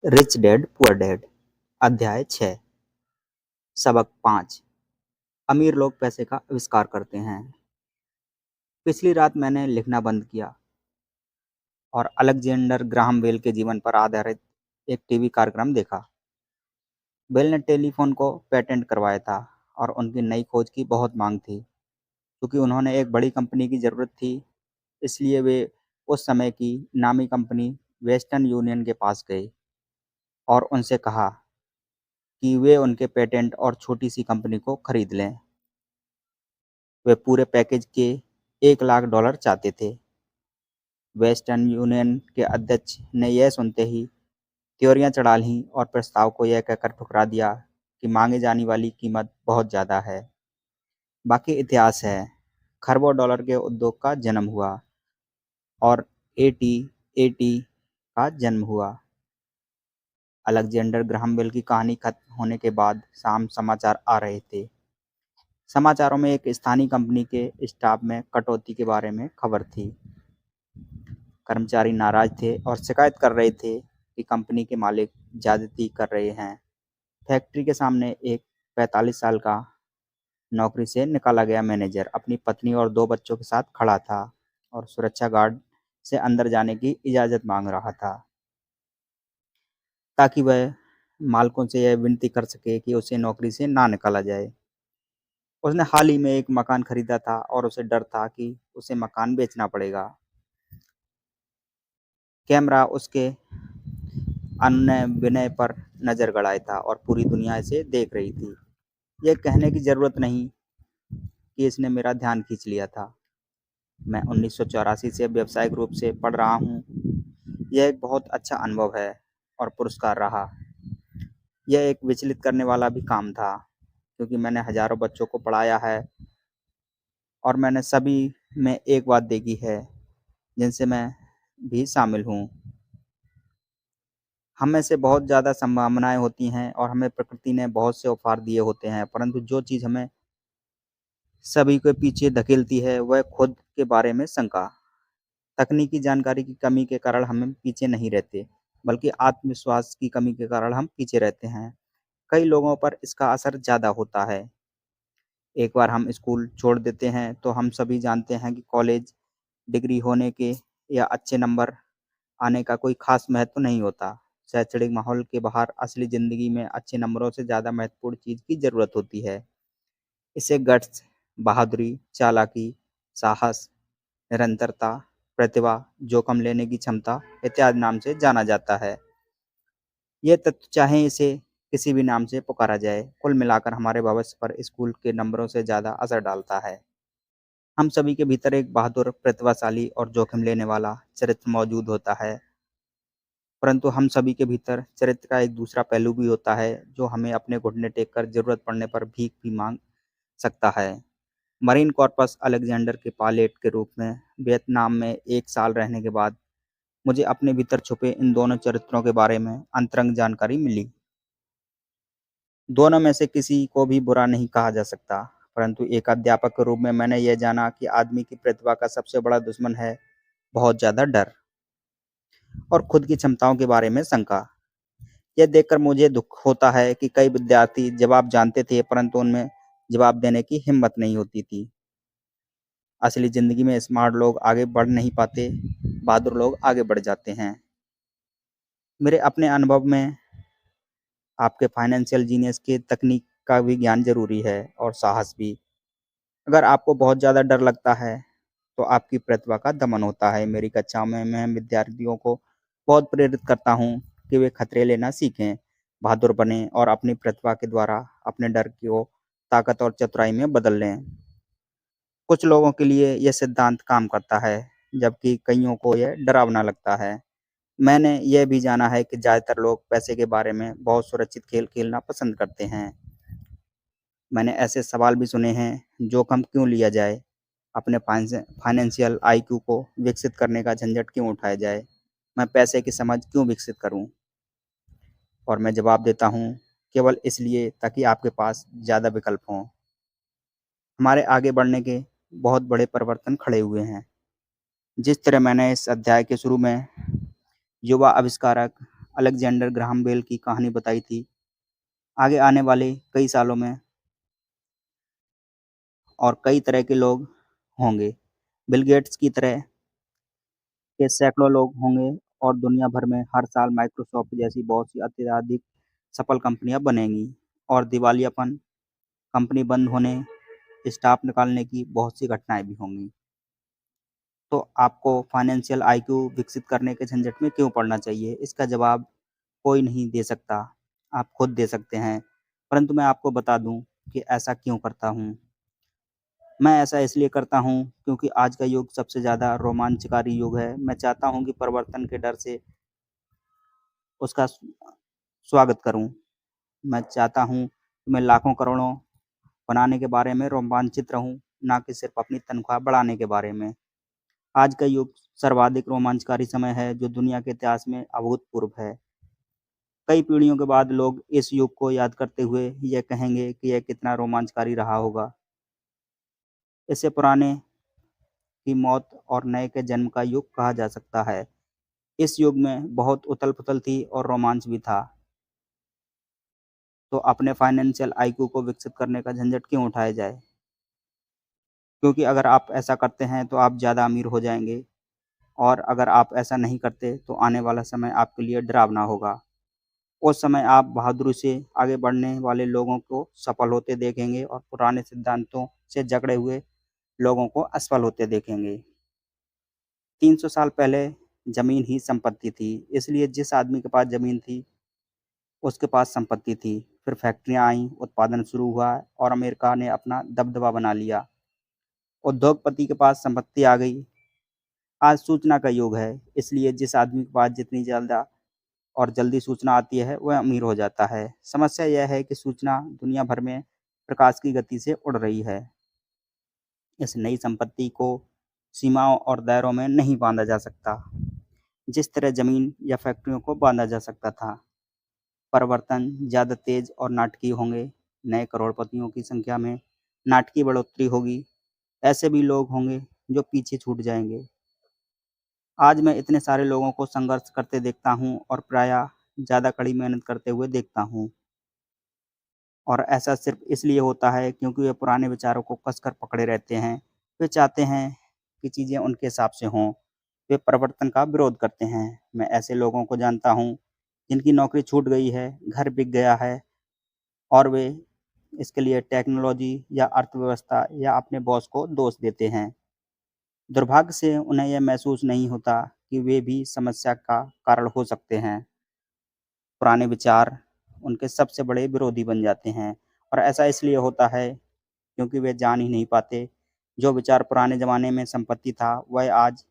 Rich dad poor dad अध्याय 6 सबक 5 अमीर लोग पैसे का आविष्कार करते हैं। पिछली रात मैंने लिखना बंद किया और अलेक्जेंडर ग्राहम बेल के जीवन पर आधारित एक टीवी कार्यक्रम देखा। बेल ने टेलीफोन को पेटेंट करवाया था और उनकी नई खोज की बहुत मांग थी। क्योंकि उन्होंने एक बड़ी कंपनी की ज़रूरत थी, इसलिए वे उस समय की नामी कंपनी वेस्टर्न यूनियन के पास गए और उनसे कहा कि वे उनके पेटेंट और छोटी सी कंपनी को खरीद लें। वे पूरे पैकेज के $1 लाख चाहते थे। वेस्टर्न यूनियन के अध्यक्ष ने यह सुनते ही त्योरियां चढ़ा लीं और प्रस्ताव को यह कहकर ठुकरा दिया कि मांगे जाने वाली कीमत बहुत ज़्यादा है। बाकी इतिहास है। खरबों डॉलर के उद्योग का जन्म हुआ और एटी का जन्म हुआ। अलेक्जेंडर ग्राहम बेल की कहानी खत्म होने के बाद शाम समाचार आ रहे थे। समाचारों में एक स्थानीय कंपनी के स्टाफ में कटौती के बारे में खबर थी। कर्मचारी नाराज थे और शिकायत कर रहे थे कि कंपनी के मालिक ज्यादती कर रहे हैं। फैक्ट्री के सामने एक 45 साल का नौकरी से निकाला गया मैनेजर अपनी पत्नी और 2 बच्चों के साथ खड़ा था और सुरक्षा गार्ड से अंदर जाने की इजाज़त मांग रहा था, ताकि वह मालिकों से यह विनती कर सके कि उसे नौकरी से ना निकाला जाए। उसने हाल ही में एक मकान खरीदा था और उसे डर था कि उसे मकान बेचना पड़ेगा। कैमरा उसके अन्य विनय पर नजर गड़ाए था और पूरी दुनिया इसे देख रही थी। यह कहने की जरूरत नहीं कि इसने मेरा ध्यान खींच लिया था। मैं 1984 से व्यावसायिक रूप से पढ़ रहा हूँ। यह एक बहुत अच्छा अनुभव है और पुरस्कार रहा। यह एक विचलित करने वाला भी काम था, क्योंकि मैंने हजारों बच्चों को पढ़ाया है और मैंने सभी में एक बात देखी है, जिनसे मैं भी शामिल हूँ। हम में से बहुत ज़्यादा संभावनाएं होती हैं और हमें प्रकृति ने बहुत से उपहार दिए होते हैं, परंतु जो चीज़ हमें सभी के पीछे धकेलती है वह खुद के बारे में शंका। तकनीकी जानकारी की कमी के कारण हम पीछे नहीं रहते, बल्कि आत्मविश्वास की कमी के कारण हम पीछे रहते हैं। कई लोगों पर इसका असर ज़्यादा होता है। एक बार हम स्कूल छोड़ देते हैं तो हम सभी जानते हैं कि कॉलेज डिग्री होने के या अच्छे नंबर आने का कोई खास महत्व नहीं होता। शैक्षणिक माहौल के बाहर असली ज़िंदगी में अच्छे नंबरों से ज़्यादा महत्वपूर्ण चीज़ की ज़रूरत होती है। इसे गट्स, बहादुरी, चालाकी, साहस, निरंतरता, प्रतिभा, जोखिम लेने की क्षमता इत्यादि नाम से जाना जाता है। ये तत्व चाहे इसे किसी भी नाम से पुकारा जाए, कुल मिलाकर हमारे भविष्य पर स्कूल के नंबरों से ज़्यादा असर डालता है। हम सभी के भीतर एक बहादुर, प्रतिभाशाली और जोखिम लेने वाला चरित्र मौजूद होता है, परंतु हम सभी के भीतर चरित्र का एक दूसरा पहलू भी होता है, जो हमें अपने घुटने टेक कर जरूरत पड़ने पर भीख भी मांग सकता है। मरीन कॉर्पस अलेक्जेंडर के पायलट के रूप में वियतनाम में 1 साल रहने के बाद मुझे अपने भीतर छुपे इन दोनों चरित्रों के बारे में अंतरंग जानकारी मिली। दोनों में से किसी को भी बुरा नहीं कहा जा सकता, परंतु एक अध्यापक के रूप में मैंने यह जाना कि आदमी की प्रतिभा का सबसे बड़ा दुश्मन है बहुत ज़्यादा डर और खुद की क्षमताओं के बारे में शंका। यह देखकर मुझे दुख होता है कि कई विद्यार्थी जवाब जानते थे, परंतु उनमें जवाब देने की हिम्मत नहीं होती थी। असली ज़िंदगी में स्मार्ट लोग आगे बढ़ नहीं पाते, बहादुर लोग आगे बढ़ जाते हैं। मेरे अपने अनुभव में आपके फाइनेंशियल जीनियस के तकनीक का भी ज्ञान ज़रूरी है और साहस भी। अगर आपको बहुत ज़्यादा डर लगता है, तो आपकी प्रतिभा का दमन होता है। मेरी कक्षाओं में मैं विद्यार्थियों को बहुत प्रेरित करता हूँ कि वे खतरे लेना सीखें, बहादुर बनें और अपनी प्रतिभा के द्वारा अपने डर को ताकत और चतुराई में बदल लें। कुछ लोगों के लिए यह सिद्धांत काम करता है, जबकि कईयों को यह डरावना लगता है। मैंने यह भी जाना है कि ज़्यादातर लोग पैसे के बारे में बहुत सुरक्षित खेल खेलना पसंद करते हैं। मैंने ऐसे सवाल भी सुने हैं, जोखिम क्यों लिया जाए? अपने फाइनेंशियल आईक्यू को विकसित करने का झंझट क्यों उठाया जाए? मैं पैसे की समझ क्यों विकसित करूं? और मैं जवाब देता हूं, केवल इसलिए ताकि आपके पास ज़्यादा विकल्प हों। हमारे आगे बढ़ने के बहुत बड़े परिवर्तन खड़े हुए हैं। जिस तरह मैंने इस अध्याय के शुरू में युवा आविष्कारक अलेक्जेंडर ग्राहम बेल की कहानी बताई थी। आगे आने वाले कई सालों में और कई तरह के लोग होंगे। बिल गेट्स की तरह के सैकड़ों लोग होंगे और दुनिया भर में हर साल माइक्रोसॉफ्ट जैसी बहुत सी अत्यधिक सफल कंपनियां बनेंगी और दिवालियापन, कंपनी बंद होने, स्टाफ निकालने की बहुत सी घटनाएं भी होंगी। तो आपको फाइनेंशियल आईक्यू विकसित करने के झंझट में क्यों पड़ना चाहिए? इसका जवाब कोई नहीं दे सकता, आप खुद दे सकते हैं। परंतु मैं आपको बता दूं कि ऐसा क्यों करता हूं। मैं ऐसा इसलिए करता हूं क्योंकि आज का युग सबसे ज़्यादा रोमांचकारी युग है। मैं चाहता हूं कि परिवर्तन के डर से उसका स्वागत करूं। मैं चाहता हूं कि मैं लाखों करोड़ों बनाने के बारे में रोमांचित रहूं, ना कि सिर्फ अपनी तनख्वाह बढ़ाने के बारे में। आज का युग सर्वाधिक रोमांचकारी समय है जो दुनिया के इतिहास में अभूतपूर्व है। कई पीढ़ियों के बाद लोग इस युग को याद करते हुए यह कहेंगे कि यह कितना रोमांचकारी रहा होगा। इसे पुराने की मौत और नए के जन्म का युग कहा जा सकता है। इस युग में बहुत उथल-पुथल थी और रोमांच भी था। तो अपने फाइनेंशियल आईक्यू को विकसित करने का झंझट क्यों उठाया जाए? क्योंकि अगर आप ऐसा करते हैं तो आप ज़्यादा अमीर हो जाएँगे और अगर आप ऐसा नहीं करते तो आने वाला समय आपके लिए डरावना होगा। उस समय आप बहादुरी से आगे बढ़ने वाले लोगों को सफल होते देखेंगे और पुराने सिद्धांतों से जकड़े हुए लोगों को असफल होते देखेंगे। 300 साल पहले ज़मीन ही संपत्ति थी, इसलिए जिस आदमी के पास ज़मीन थी, उसके पास संपत्ति थी। फिर फैक्ट्रियाँ आईं, उत्पादन शुरू हुआ और अमेरिका ने अपना दबदबा बना लिया। उद्योगपति के पास संपत्ति आ गई। आज सूचना का युग है, इसलिए जिस आदमी के पास जितनी ज़्यादा और जल्दी सूचना आती है, वह अमीर हो जाता है। समस्या यह है कि सूचना दुनिया भर में प्रकाश की गति से उड़ रही है। इस नई संपत्ति को सीमाओं और दायरों में नहीं बांधा जा सकता, जिस तरह ज़मीन या फैक्ट्रियों को बांधा जा सकता था। परिवर्तन ज़्यादा तेज़ और नाटकीय होंगे। नए करोड़पतियों की संख्या में नाटकीय बढ़ोतरी होगी। ऐसे भी लोग होंगे जो पीछे छूट जाएंगे। आज मैं इतने सारे लोगों को संघर्ष करते देखता हूँ और प्रायः ज़्यादा कड़ी मेहनत करते हुए देखता हूँ। और ऐसा सिर्फ इसलिए होता है क्योंकि वे पुराने विचारों को कसकर पकड़े रहते हैं। वे चाहते हैं कि चीज़ें उनके हिसाब से हों। वे परिवर्तन का विरोध करते हैं। मैं ऐसे लोगों को जानता हूँ जिनकी नौकरी छूट गई है, घर बिक गया है और वे इसके लिए टेक्नोलॉजी या अर्थव्यवस्था या अपने बॉस को दोष देते हैं। दुर्भाग्य से उन्हें यह महसूस नहीं होता कि वे भी समस्या का कारण हो सकते हैं। पुराने विचार उनके सबसे बड़े विरोधी बन जाते हैं और ऐसा इसलिए होता है क्योंकि वे जान ही नहीं पाते जो विचार पुराने ज़माने में संपत्ति था वह आज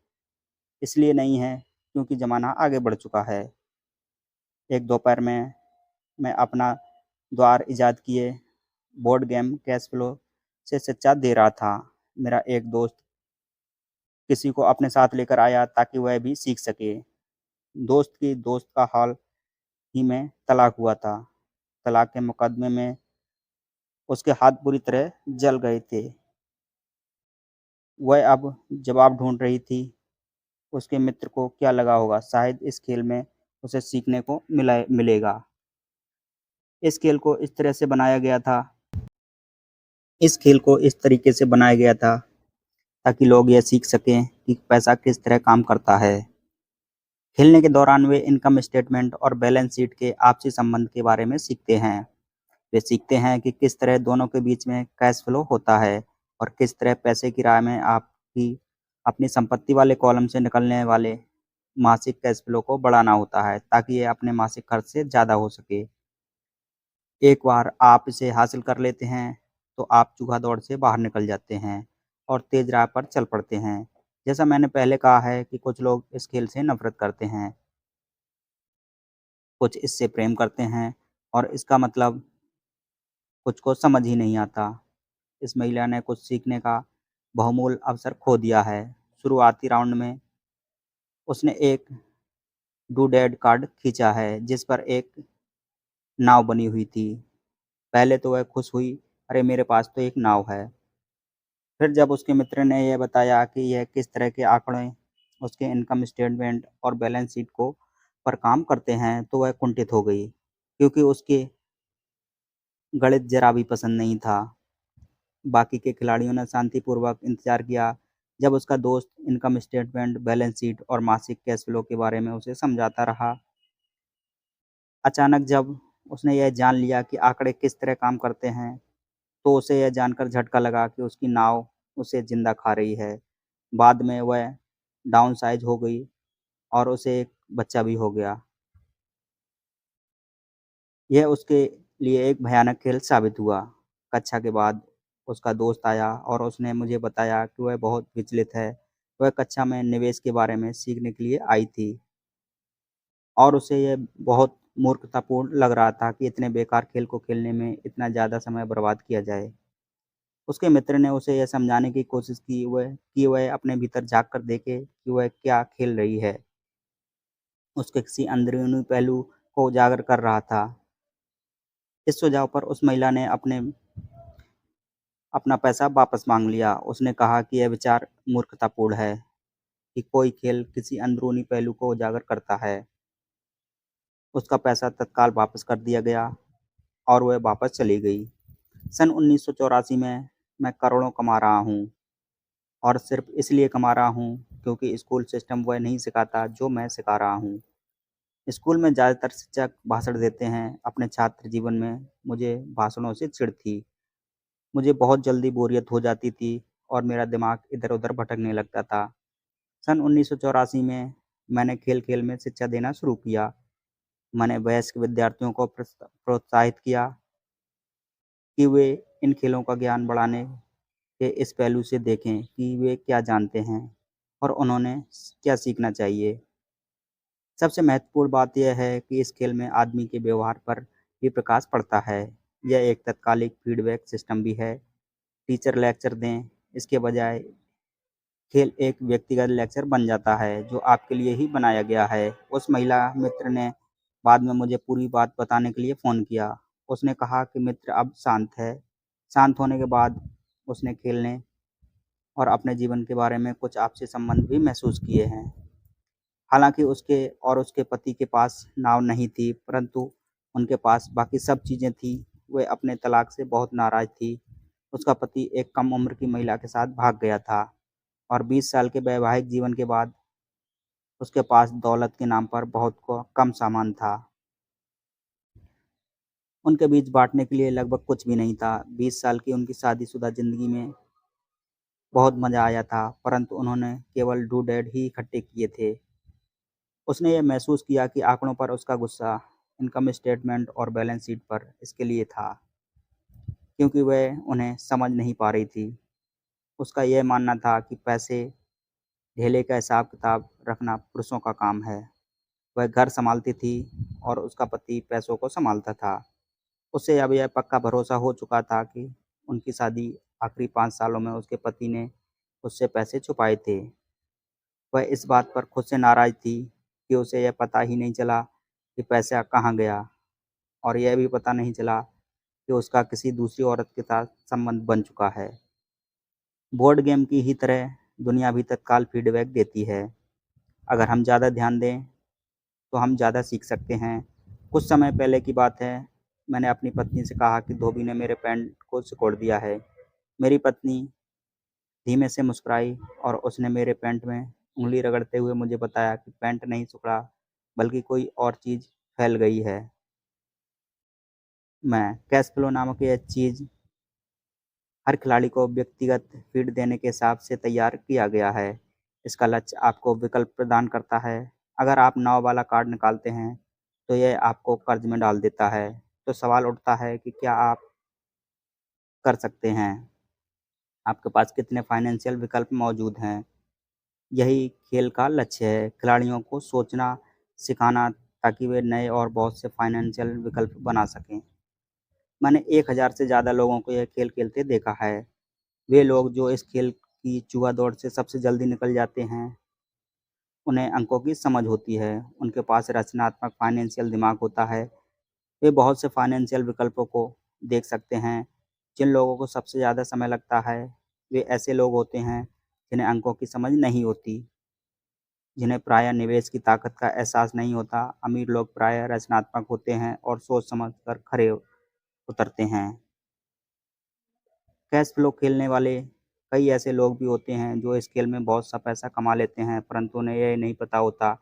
इसलिए नहीं है क्योंकि ज़माना आगे बढ़ चुका है। एक दोपहर में मैं अपना द्वार इजाद किए बोर्ड गेम कैश फ्लो से शिक्षा दे रहा था। मेरा एक दोस्त किसी को अपने साथ लेकर आया ताकि वह भी सीख सके। दोस्त की दोस्त का हाल ही में तलाक हुआ था। तलाक के मुकदमे में उसके हाथ पूरी तरह जल गए थे। वह अब जवाब ढूँढ रही थी, उसके मित्र को क्या लगा होगा, शायद इस खेल में उसे सीखने को मिलेगा। इस खेल को इस तरह से बनाया गया था इस खेल को इस तरीके से बनाया गया था ताकि लोग यह सीख सकें कि पैसा किस तरह काम करता है। खेलने के दौरान वे इनकम स्टेटमेंट और बैलेंस शीट के आपसी संबंध के बारे में सीखते हैं। वे सीखते हैं कि किस तरह दोनों के बीच में कैश फ्लो होता है और किस तरह पैसे की राह में आपकी अपनी संपत्ति वाले कॉलम से निकलने वाले मासिक कैश फ्लो को बढ़ाना होता है ताकि ये अपने मासिक खर्च से ज़्यादा हो सके। एक बार आप इसे हासिल कर लेते हैं तो आप चूहा दौड़ से बाहर निकल जाते हैं और तेज राह पर चल पड़ते हैं। जैसा मैंने पहले कहा है कि कुछ लोग इस खेल से नफरत करते हैं, कुछ इससे प्रेम करते हैं और इसका मतलब कुछ को समझ ही नहीं आता। इस महिला ने कुछ सीखने का बहुमूल्य अवसर खो दिया है। शुरुआती राउंड में उसने एक डूडेड कार्ड खींचा है जिस पर एक नाव बनी हुई थी। पहले तो वह खुश हुई, अरे मेरे पास तो एक नाव है। फिर जब उसके मित्र ने यह बताया कि यह किस तरह के आंकड़े उसके इनकम स्टेटमेंट और बैलेंस शीट को पर काम करते हैं तो वह कुंठित हो गई, क्योंकि उसके गणित जरा भी पसंद नहीं था। बाकी के खिलाड़ियों ने शांतिपूर्वक इंतजार किया जब उसका दोस्त इनकम स्टेटमेंट, बैलेंस शीट और मासिक कैश फ्लो के बारे में उसे समझाता रहा। अचानक जब उसने यह जान लिया कि आंकड़े किस तरह काम करते हैं, तो उसे यह जानकर झटका लगा कि उसकी नाव उसे जिंदा खा रही है। बाद में वह डाउनसाइज हो गई और उसे एक बच्चा भी हो गया। यह उसके लिए एक भयानक खेल साबित हुआ। कक्षा के बाद उसका दोस्त आया और उसने मुझे बताया कि वह बहुत विचलित है। वह कक्षा में निवेश के बारे में सीखने के लिए आई थी और उसे यह बहुत मूर्खतापूर्ण लग रहा था कि इतने बेकार खेल को खेलने में इतना ज़्यादा समय बर्बाद किया जाए। उसके मित्र ने उसे यह समझाने की कोशिश की वह अपने भीतर झाँक कर देखे कि वह क्या खेल रही है। उसके किसी अंदरूनी पहलू को उजागर कर रहा था। इस सुझाव पर उस महिला ने अपना पैसा वापस माँग लिया। उसने कहा कि यह विचार मूर्खतापूर्ण है कि कोई खेल किसी अंदरूनी पहलू को उजागर करता है। उसका पैसा तत्काल वापस कर दिया गया और वह वापस चली गई। सन 1984 में मैं करोड़ों कमा रहा हूँ और सिर्फ इसलिए कमा रहा हूँ क्योंकि स्कूल सिस्टम वह नहीं सिखाता जो मैं सिखा रहा हूँ। स्कूल में ज़्यादातर शिक्षक भाषण देते हैं। अपने छात्र जीवन में मुझे भाषणों से चिढ़ थी। मुझे बहुत जल्दी बोरियत हो जाती थी और मेरा दिमाग इधर-उधर भटकने लगता था। सन 1984 में मैंने खेल-खेल में शिक्षा देना शुरू किया। मैंने वयस्क विद्यार्थियों को प्रोत्साहित किया कि वे इन खेलों का ज्ञान बढ़ाने के इस पहलू से देखें कि वे क्या जानते हैं और उन्होंने क्या सीखना चाहिए। सबसे महत्वपूर्ण बात यह है कि इस खेल में आदमी के व्यवहार पर भी प्रकाश पड़ता है। यह एक तात्कालिक फीडबैक सिस्टम भी है। टीचर लेक्चर दें, इसके बजाय खेल एक व्यक्तिगत लेक्चर बन जाता है जो आपके लिए ही बनाया गया है। उस महिला मित्र ने बाद में मुझे पूरी बात बताने के लिए फ़ोन किया। उसने कहा कि मित्र अब शांत है। शांत होने के बाद उसने खेलने और अपने जीवन के बारे में कुछ आपसी संबंध भी महसूस किए हैं। हालाँकि उसके और उसके पति के पास नाव नहीं थी, परंतु उनके पास बाकी सब चीज़ें थीं। वे अपने तलाक से बहुत नाराज़ थी। उसका पति एक कम उम्र की महिला के साथ भाग गया था और 20 साल के वैवाहिक जीवन के बाद उसके पास दौलत के नाम पर बहुत कम सामान था। उनके बीच बाँटने के लिए लगभग कुछ भी नहीं था। 20 साल की उनकी शादीशुदा ज़िंदगी में बहुत मज़ा आया था, परंतु उन्होंने केवल डूड-डैड ही इकट्ठे किए थे। उसने ये महसूस किया कि आंकड़ों पर उसका गुस्सा इनकम स्टेटमेंट और बैलेंस शीट पर इसके लिए था, क्योंकि वह उन्हें समझ नहीं पा रही थी। उसका यह मानना था कि पैसे ढेले का हिसाब-किताब रखना पुरुषों का काम है। वह घर सँभालती थी और उसका पति पैसों को सँभालता था। उसे अब यह पक्का भरोसा हो चुका था कि उनकी शादी आखिरी 5 सालों में उसके पति ने उससे पैसे छुपाए थे। वह इस बात पर खुद से नाराज़ थी कि उसे यह पता ही नहीं चला कि पैसा कहाँ गया और यह भी पता नहीं चला कि उसका किसी दूसरी औरत के साथ संबंध बन चुका है। बोर्ड गेम की ही तरह दुनिया भी तत्काल फीडबैक देती है। अगर हम ज़्यादा ध्यान दें, तो हम ज़्यादा सीख सकते हैं। कुछ समय पहले की बात है, मैंने अपनी पत्नी से कहा कि धोबी ने मेरे पैंट को सिकोड़ दिया है। मेरी पत्नी धीमे से मुस्कुराई और उसने मेरे पैंट में उँगली रगड़ते हुए मुझे बताया कि पैंट नहीं सिकुड़ा, बल्कि कोई और चीज़ फैल गई है। मैं कैश फ्लो नामक यह चीज़ हर खिलाड़ी को व्यक्तिगत फीड देने के हिसाब से तैयार किया गया है। इसका लक्ष्य आपको विकल्प प्रदान करता है। अगर आप नाव वाला कार्ड निकालते हैं, तो यह आपको कर्ज में डाल देता है। तो सवाल उठता है कि क्या आप कर सकते हैं? आपके पास कितने फाइनेंशियल विकल्प मौजूद हैं? यही खेल का लक्ष्य है, खिलाड़ियों को सोचना सिखाना ताकि वे नए और बहुत से फाइनेंशियल विकल्प बना सकें। मैंने 1000 से ज़्यादा लोगों को यह खेल खेलते देखा है। वे लोग जो इस खेल की जुआ दौड़ से सबसे जल्दी निकल जाते हैं, उन्हें अंकों की समझ होती है, उनके पास रचनात्मक फाइनेंशियल दिमाग होता है। वे बहुत से फाइनेंशियल विकल्पों को देख सकते हैं। जिन लोगों को सबसे ज़्यादा समय लगता है, वे ऐसे लोग होते हैं जिन्हें अंकों की समझ नहीं होती। जिन्हें प्रायः निवेश की ताकत का एहसास नहीं होता। अमीर लोग प्रायः रचनात्मक होते हैं और सोच समझ कर खरे उतरते हैं। कैश फ्लो खेलने वाले कई ऐसे लोग भी होते हैं जो इस खेल में बहुत सा पैसा कमा लेते हैं, परंतु उन्हें यह नहीं पता होता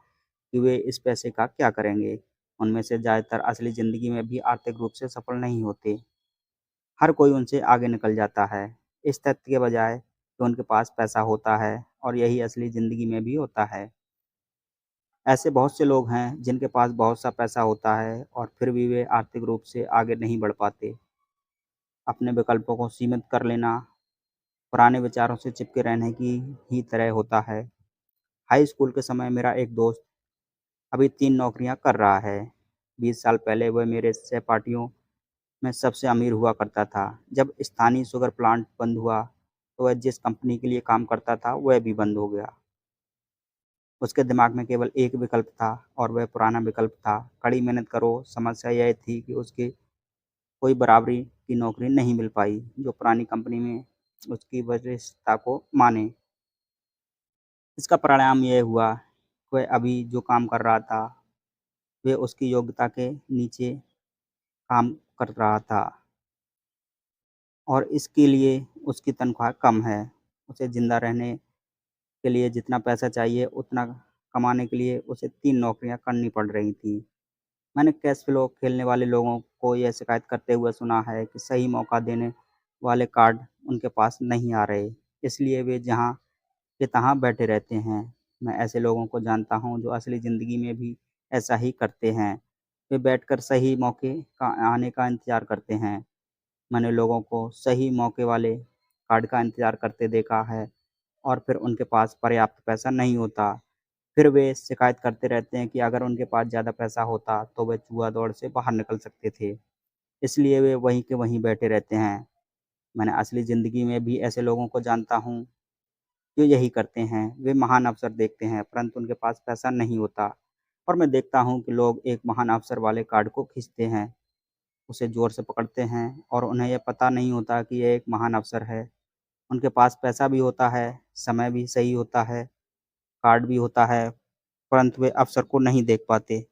कि वे इस पैसे का क्या करेंगे। उनमें से ज़्यादातर असली ज़िंदगी में भी आर्थिक रूप से सफल नहीं होते। हर कोई उनसे आगे निकल जाता है, इस तथ्य के बजाय कि उनके पास पैसा होता है, और यही असली ज़िंदगी में भी होता है। ऐसे बहुत से लोग हैं जिनके पास बहुत सा पैसा होता है और फिर भी वे आर्थिक रूप से आगे नहीं बढ़ पाते। अपने विकल्पों को सीमित कर लेना पुराने विचारों से चिपके रहने की ही तरह होता है। हाई स्कूल के समय मेरा एक दोस्त अभी 3 नौकरियां कर रहा है। 20 साल पहले वह मेरे सहपाठियों में सबसे अमीर हुआ करता था। जब स्थानीय शुगर प्लांट बंद हुआ, तो वह जिस कंपनी के लिए काम करता था, वह भी बंद हो गया। उसके दिमाग में केवल एक विकल्प था, और वह पुराना विकल्प था, कड़ी मेहनत करो। समस्या यह थी कि उसकी कोई बराबरी की नौकरी नहीं मिल पाई, जो पुरानी कंपनी में उसकी वरिष्ठता को माने। इसका परिणाम यह हुआ कि वह अभी जो काम कर रहा था, वह उसकी योग्यता के नीचे काम कर रहा था, और इसके लिए उसकी तनख्वाह कम है। उसे ज़िंदा रहने के लिए जितना पैसा चाहिए, उतना कमाने के लिए उसे 3 नौकरियां करनी पड़ रही थीं। मैंने कैश फ्लो खेलने वाले लोगों को यह शिकायत करते हुए सुना है कि सही मौका देने वाले कार्ड उनके पास नहीं आ रहे, इसलिए वे जहाँ के तहाँ बैठे रहते हैं। मैं ऐसे लोगों को जानता हूँ जो असली ज़िंदगी में भी ऐसा ही करते हैं। वे बैठकर सही मौके का आने का इंतज़ार करते हैं। मैंने लोगों को सही मौके वाले कार्ड का इंतज़ार करते देखा है, और फिर उनके पास पर्याप्त पैसा नहीं होता। फिर वे शिकायत करते रहते हैं कि अगर उनके पास ज़्यादा पैसा होता, तो वे जुआ दौड़ से बाहर निकल सकते थे। इसलिए वे वहीं के वहीं बैठे रहते हैं। मैंने असली ज़िंदगी में भी ऐसे लोगों को जानता हूँ जो यही करते हैं। वे महान अवसर देखते हैं, परंतु उनके पास पैसा नहीं होता, और मैं देखता हूँ कि लोग एक महान अवसर वाले कार्ड को खींचते हैं, उसे ज़ोर से पकड़ते हैं, और उन्हें यह पता नहीं होता कि यह एक महान अवसर है। उनके पास पैसा भी होता है, समय भी सही होता है, कार्ड भी होता है, परंतु वे अवसर को नहीं देख पाते।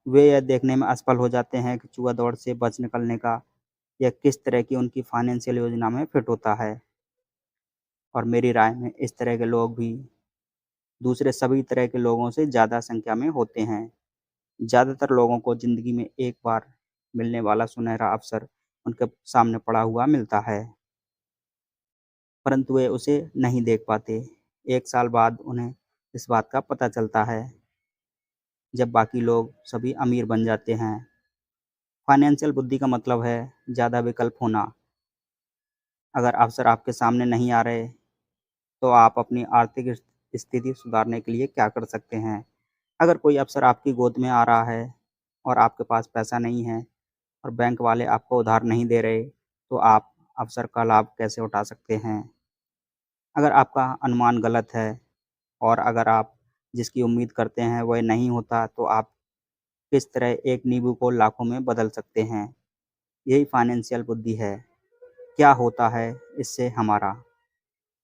वे यह देखने में असफल हो जाते हैं कि जुआ दौड़ से बच निकलने का यह किस तरह की उनकी फाइनेंशियल योजना में फिट होता है। और मेरी राय में इस तरह के लोग भी दूसरे सभी तरह के लोगों से ज़्यादा संख्या में होते हैं। ज़्यादातर लोगों को ज़िंदगी में एक बार मिलने वाला सुनहरा अवसर उनके सामने पड़ा हुआ मिलता है, परंतु वे उसे नहीं देख पाते। 1 साल बाद उन्हें इस बात का पता चलता है, जब बाकी लोग सभी अमीर बन जाते हैं। फाइनेंशियल बुद्धि का मतलब है ज़्यादा विकल्प होना। अगर अवसर आपके सामने नहीं आ रहे, तो आप अपनी आर्थिक स्थिति सुधारने के लिए क्या कर सकते हैं? अगर कोई अवसर आपकी गोद में आ रहा है और आपके पास पैसा नहीं है, और बैंक वाले आपको उधार नहीं दे रहे, तो आप अवसर का लाभ कैसे उठा सकते हैं? अगर आपका अनुमान गलत है, और अगर आप जिसकी उम्मीद करते हैं वह नहीं होता, तो आप किस तरह एक नींबू को लाखों में बदल सकते हैं? यही फाइनेंशियल बुद्धि है। क्या होता है इससे हमारा?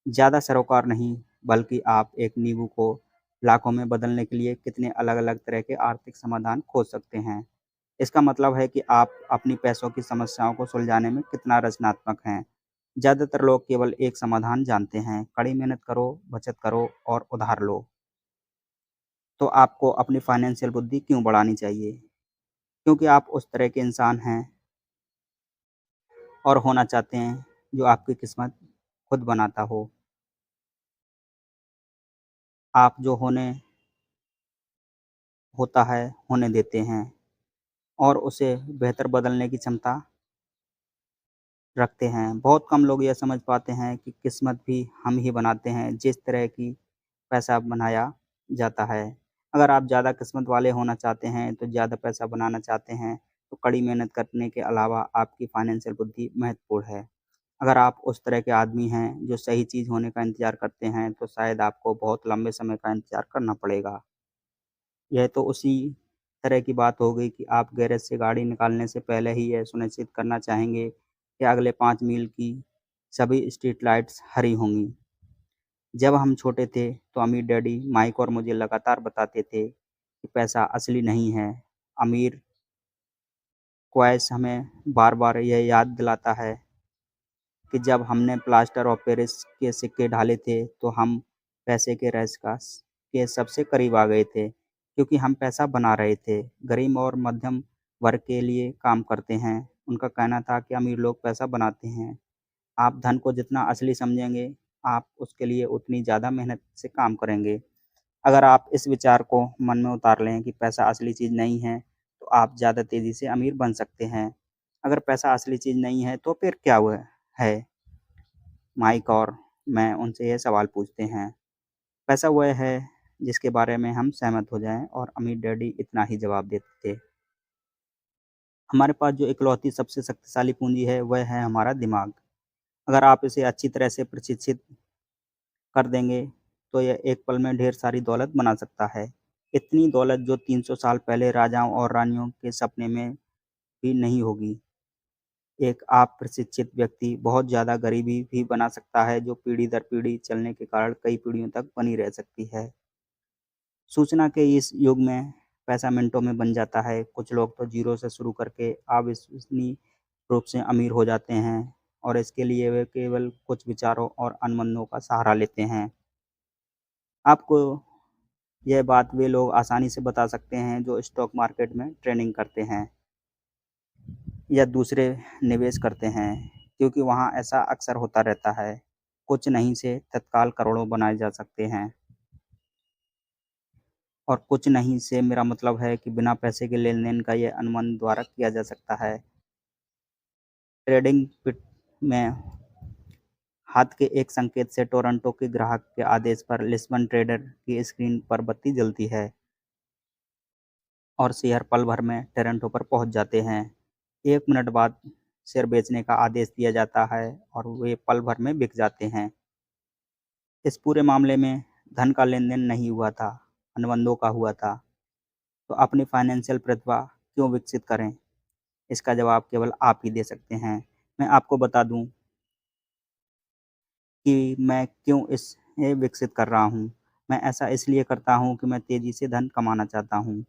ज़्यादा सरोकार नहीं, बल्कि आप एक नींबू को लाखों में बदलने के लिए कितने अलग-अलग तरह के आर्थिक समाधान खोज सकते हैं। इसका मतलब है कि आप अपनी पैसों की समस्याओं को सुलझाने में कितना रचनात्मक हैं। ज़्यादातर लोग केवल एक समाधान जानते हैं, कड़ी मेहनत करो, बचत करो और उधार लो। तो आपको अपनी फाइनेंशियल बुद्धि क्यों बढ़ानी चाहिए? क्योंकि आप उस तरह के इंसान हैं और होना चाहते हैं जो आपकी किस्मत खुद बनाता हो। आप जो होने होता है, होने देते हैं, और उसे बेहतर बदलने की क्षमता रखते हैं। बहुत कम लोग यह समझ पाते हैं कि किस्मत भी हम ही बनाते हैं, जिस तरह की पैसा बनाया जाता है। अगर आप ज़्यादा किस्मत वाले होना चाहते हैं, तो ज़्यादा पैसा बनाना चाहते हैं, तो कड़ी मेहनत करने के अलावा आपकी फाइनेंशियल बुद्धि महत्वपूर्ण है। अगर आप उस तरह के आदमी हैं जो सही चीज़ होने का इंतज़ार करते हैं, तो शायद आपको बहुत लंबे समय का इंतज़ार करना पड़ेगा। यह तो उसी तरह की बात हो गई कि आप गैरेज से गाड़ी निकालने से पहले ही यह सुनिश्चित करना चाहेंगे कि अगले 5 मील की सभी स्ट्रीट लाइट्स हरी होंगी। जब हम छोटे थे तो अमीर डैडी माइक और मुझे लगातार बताते थे कि पैसा असली नहीं है। अमीर क्वैस हमें बार-बार यह याद दिलाता है कि जब हमने प्लास्टर ऑफ पेरिस के सिक्के ढाले थे, तो हम पैसे के रहस्य के सबसे करीब आ गए थे, क्योंकि हम पैसा बना रहे थे। गरीब और मध्यम वर्ग के लिए काम करते हैं। उनका कहना था कि अमीर लोग पैसा बनाते हैं। आप धन को जितना असली समझेंगे, आप उसके लिए उतनी ज़्यादा मेहनत से काम करेंगे। अगर आप इस विचार को मन में उतार लें कि पैसा असली चीज़ नहीं है, तो आप ज़्यादा तेज़ी से अमीर बन सकते हैं। अगर पैसा असली चीज़ नहीं है, तो फिर क्या हुआ है? माइक और मैं उनसे ये सवाल पूछते हैं। पैसा वह है जिसके बारे में हम सहमत हो जाएँ, और अमीर डैडी इतना ही जवाब देते थे। हमारे पास जो इकलौती सबसे शक्तिशाली पूँजी है, वह है हमारा दिमाग। अगर आप इसे अच्छी तरह से प्रशिक्षित कर देंगे, तो यह एक पल में ढेर सारी दौलत बना सकता है। इतनी दौलत जो 300 साल पहले राजाओं और रानियों के सपने में भी नहीं होगी। एक अप्रशिक्षित व्यक्ति बहुत ज़्यादा गरीबी भी बना सकता है, जो पीढ़ी दर पीढ़ी चलने के कारण कई पीढ़ियों तक बनी रह सकती है। सूचना के इस युग में पैसा मिनटों में बन जाता है। कुछ लोग तो ज़ीरो से शुरू करके अविश्वसनीय रूप से अमीर हो जाते हैं, और इसके लिए वे केवल कुछ विचारों और अनुबंधों का सहारा लेते हैं। आपको यह बात वे लोग आसानी से बता सकते हैं जो स्टॉक मार्केट में ट्रेडिंग करते हैं या दूसरे निवेश करते हैं, क्योंकि वहाँ ऐसा अक्सर होता रहता है। कुछ नहीं से तत्काल करोड़ों बनाए जा सकते हैं, और कुछ नहीं से मेरा मतलब है कि बिना पैसे के लेन-देन का यह अनुमान द्वारा किया जा सकता है। ट्रेडिंग पिट में हाथ के एक संकेत से टोरंटो के ग्राहक के आदेश पर लिस्बन ट्रेडर की स्क्रीन पर बत्ती जलती है, और शेयर पल भर में टोरंटो पर पहुंच जाते हैं। 1 मिनट बाद शेयर बेचने का आदेश दिया जाता है, और वे पल भर में बिक जाते हैं। इस पूरे मामले में धन का लेन-देन नहीं हुआ था, अनुबंधों का हुआ था। तो अपनी फाइनेंशियल प्रतिभा क्यों विकसित करें? इसका जवाब केवल आप ही दे सकते हैं। मैं आपको बता दूं कि मैं क्यों इसे विकसित कर रहा हूँ। मैं ऐसा इसलिए करता हूँ कि मैं तेज़ी से धन कमाना चाहता हूँ।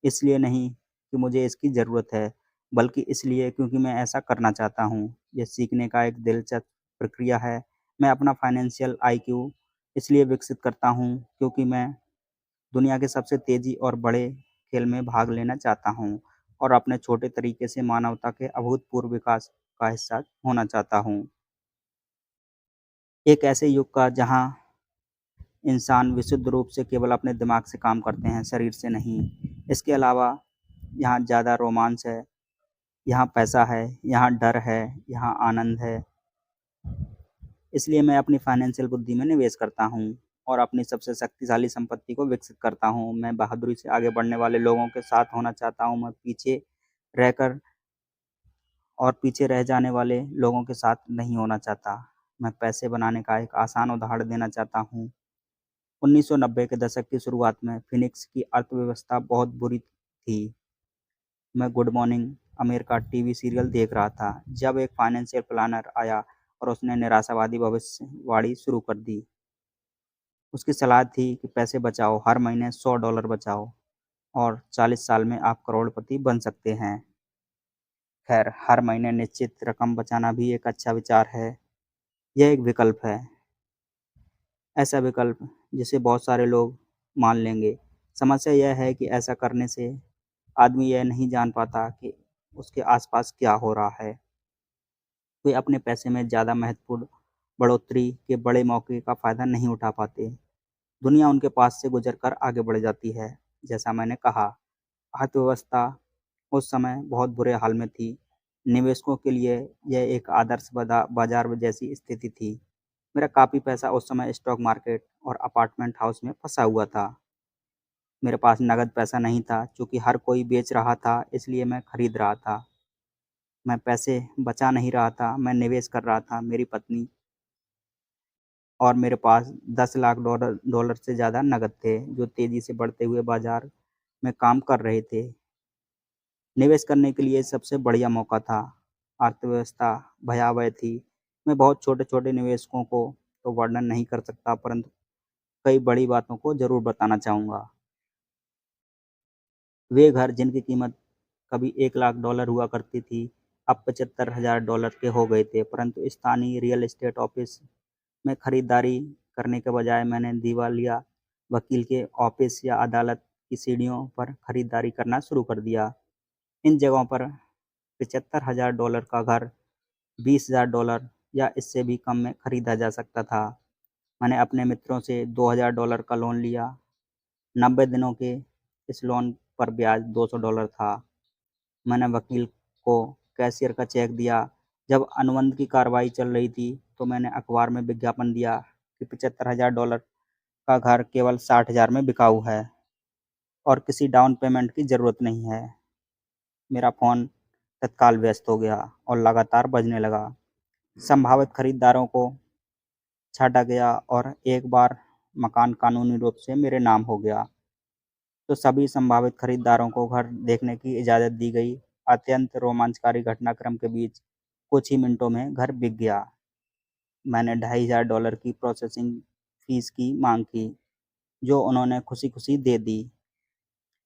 इसलिए नहीं कि मुझे इसकी ज़रूरत है, बल्कि इसलिए क्योंकि मैं ऐसा करना चाहता हूँ। ये सीखने का एक दिलचस्प प्रक्रिया है। मैं अपना फाइनेंशियल आईक्यू इसलिए विकसित करता हूँ, क्योंकि मैं दुनिया के सबसे तेज़ी और बड़े खेल में भाग लेना चाहता हूँ, और अपने छोटे तरीके से मानवता के अभूतपूर्व विकास का हिस्सा होना चाहता हूँ। एक ऐसे युग का जहाँ इंसान विशुद्ध रूप से केवल अपने दिमाग से काम करते हैं, शरीर से नहीं। इसके अलावा यहाँ ज़्यादा रोमांस है, यहाँ पैसा है, यहाँ डर है, यहाँ आनंद है। इसलिए मैं अपनी फाइनेंशियल बुद्धि में निवेश करता हूँ, और अपनी सबसे शक्तिशाली संपत्ति को विकसित करता हूँ। मैं बहादुरी से आगे बढ़ने वाले लोगों के साथ होना चाहता हूँ। मैं रहकर पीछे रह जाने वाले लोगों के साथ नहीं होना चाहता। मैं पैसे बनाने का एक आसान उदाहरण देना चाहता हूँ। 1990 के दशक की शुरुआत में फ़िनिक्स की अर्थव्यवस्था बहुत बुरी थी। मैं good morning America TV serial देख रहा था, जब एक फाइनेंशियल प्लानर आया और उसने निराशावादी भविष्यवाणी शुरू कर दी। उसकी सलाह थी कि पैसे बचाओ, हर महीने $100 बचाओ, और 40 साल में आप करोड़पति बन सकते हैं। खैर, हर महीने निश्चित रकम बचाना भी एक अच्छा विचार है। यह एक विकल्प है, ऐसा विकल्प जिसे बहुत सारे लोग मान लेंगे। समस्या यह है कि ऐसा करने से आदमी यह नहीं जान पाता कि उसके आसपास क्या हो रहा है। वे अपने पैसे में ज़्यादा महत्वपूर्ण बढ़ोतरी के बड़े मौके का फ़ायदा नहीं उठा पाते। दुनिया उनके पास से गुजरकर आगे बढ़ जाती है। जैसा मैंने कहा, अर्थव्यवस्था उस समय बहुत बुरे हाल में थी। निवेशकों के लिए यह एक आदर्श बाजार जैसी स्थिति थी। मेरा काफ़ी पैसा उस समय स्टॉक मार्केट और अपार्टमेंट हाउस में फँसा हुआ था। मेरे पास नकद पैसा नहीं था, चूँकि हर कोई बेच रहा था, इसलिए मैं खरीद रहा था। मैं पैसे बचा नहीं रहा था, मैं निवेश कर रहा था। मेरी पत्नी और मेरे पास 10 लाख डॉलर से ज़्यादा नकद थे, जो तेज़ी से बढ़ते हुए बाज़ार में काम कर रहे थे। निवेश करने के लिए सबसे बढ़िया मौका था। अर्थव्यवस्था भयावह थी। मैं बहुत छोटे-छोटे निवेशकों को तो वर्णन नहीं कर सकता, परंतु कई बड़ी बातों को ज़रूर बताना चाहूँगा। वे घर जिनकी कीमत कभी $1,00,000 हुआ करती थी, अब $75,000 के हो गए थे, परंतु स्थानीय रियल एस्टेट ऑफिस में खरीदारी करने के बजाय मैंने दिवालिया वकील के ऑफिस या अदालत की सीढ़ियों पर खरीदारी करना शुरू कर दिया। इन जगहों पर $75,000 का घर $20,000 या इससे भी कम में खरीदा जा सकता था। मैंने अपने मित्रों से $2,000 का लोन लिया। 90 दिनों के इस लोन पर ब्याज $200 था। मैंने वकील को कैशियर का चेक दिया। जब अनुबंध की कार्रवाई चल रही थी, तो मैंने अखबार में विज्ञापन दिया कि $75,000 का घर केवल 60,000 में बिकाऊ है और किसी डाउन पेमेंट की ज़रूरत नहीं है। मेरा फ़ोन तत्काल व्यस्त हो गया और लगातार बजने लगा। संभावित खरीदारों को छाँटा गया और एक बार मकान कानूनी रूप से मेरे नाम हो गया, तो सभी संभावित खरीदारों को घर देखने की इजाज़त दी गई। अत्यंत रोमांचकारी घटनाक्रम के बीच कुछ ही मिनटों में घर बिक गया। मैंने $2,500 की प्रोसेसिंग फ़ीस की माँग की, जो उन्होंने खुशी-खुशी दे दी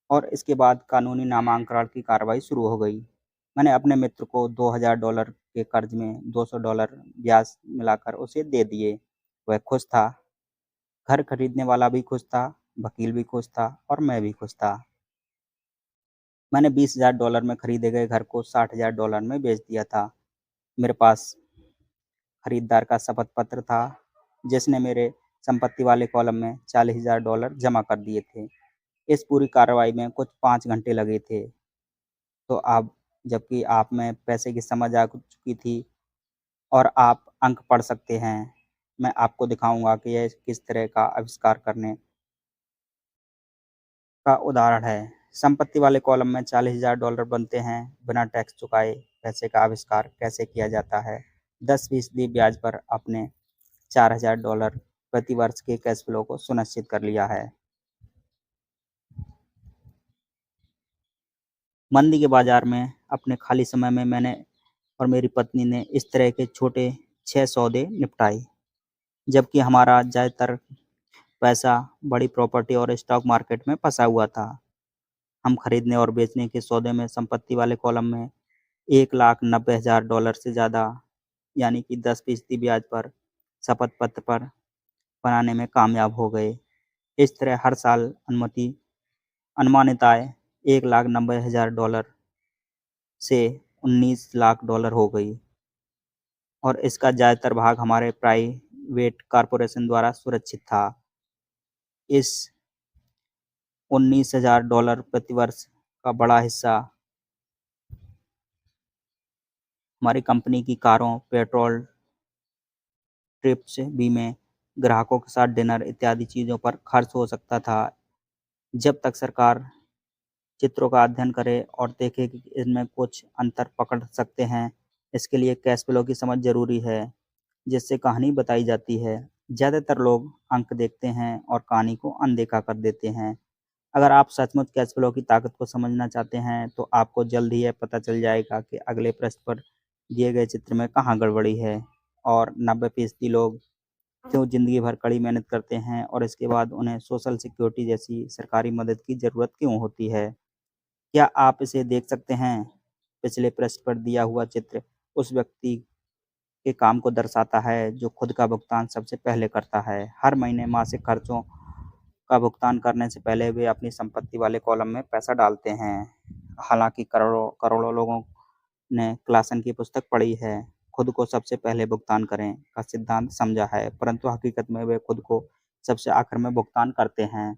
और इसके बाद कानूनी नामांकन की कार्रवाई शुरू हो गई। मैंने अपने मित्र को $2,000 के कर्ज़ में $200 ब्याज मिलाकर उसे दे दिए। वह खुश था, घर खरीदने वाला भी खुश था, वकील भी खुश था और मैं भी खुश था। मैंने $20,000 में खरीदे गए घर को $60,000 में बेच दिया था। मेरे पास खरीदार का शपथ पत्र था, जिसने मेरे संपत्ति वाले कॉलम में $40,000 जमा कर दिए थे। इस पूरी कार्रवाई में कुछ 5 घंटे लगे थे। तो अब जबकि आप में पैसे की समझ आ चुकी थी और आप अंक पढ़ सकते हैं, मैं आपको दिखाऊँगा कि यह किस तरह का आविष्कार करने का उदाहरण है। संपत्ति वाले कॉलम में $40,000 बनते हैं, बिना टैक्स चुकाए पैसे का आविष्कार कैसे किया जाता है। 10% ब्याज पर अपने $4,000 प्रति वर्ष के कैश फ्लो को सुनिश्चित कर लिया है। मंदी के बाजार में अपने खाली समय में मैंने और मेरी पत्नी ने इस तरह के छोटे 6 सौदे निपटाए, जबकि हमारा ज़्यादातर पैसा बड़ी प्रॉपर्टी और स्टॉक मार्केट में फंसा हुआ था। हम खरीदने और बेचने के सौदे में संपत्ति वाले कॉलम में $1,90,000 से ज़्यादा, यानी कि 10% ब्याज पर शपथ पत्र पर बनाने में कामयाब हो गए। इस तरह हर साल अनुमानित आय $1,90,000 से $19 लाख हो गई और इसका ज़्यादातर भाग हमारे प्राइवेट कॉर्पोरेशन द्वारा सुरक्षित था। इस $19,000 प्रति वर्ष का बड़ा हिस्सा हमारी कंपनी की कारों, पेट्रोल, ट्रिप्स, बीमे, ग्राहकों के साथ डिनर इत्यादि चीज़ों पर खर्च हो सकता था। जब तक सरकार चित्रों का अध्ययन करे और देखे कि इनमें कुछ अंतर पकड़ सकते हैं, इसके लिए कैश फ्लो की समझ ज़रूरी है, जिससे कहानी बताई जाती है। ज़्यादातर लोग अंक देखते हैं और कहानी को अनदेखा कर देते हैं। अगर आप सचमुच कैश फ्लो की ताकत को समझना चाहते हैं, तो आपको जल्द ही यह पता चल जाएगा कि अगले पृष्ठ पर दिए गए चित्र में कहाँ गड़बड़ी है और 90% लोग क्यों ज़िंदगी भर कड़ी मेहनत करते हैं और इसके बाद उन्हें सोशल सिक्योरिटी जैसी सरकारी मदद की ज़रूरत क्यों होती है। क्या आप इसे देख सकते हैं? पिछले पृष्ठ पर दिया हुआ चित्र उस व्यक्ति के काम को दर्शाता है जो खुद का भुगतान सबसे पहले करता है। हर महीने मासिक खर्चों का भुगतान करने से पहले वे अपनी संपत्ति वाले कॉलम में पैसा डालते हैं। हालांकि करोड़ों करोड़ों लोगों ने क्लासन की पुस्तक पढ़ी है, खुद को सबसे पहले भुगतान करें का सिद्धांत समझा है, परंतु हकीकत में वे खुद को सबसे आखिर में भुगतान करते हैं।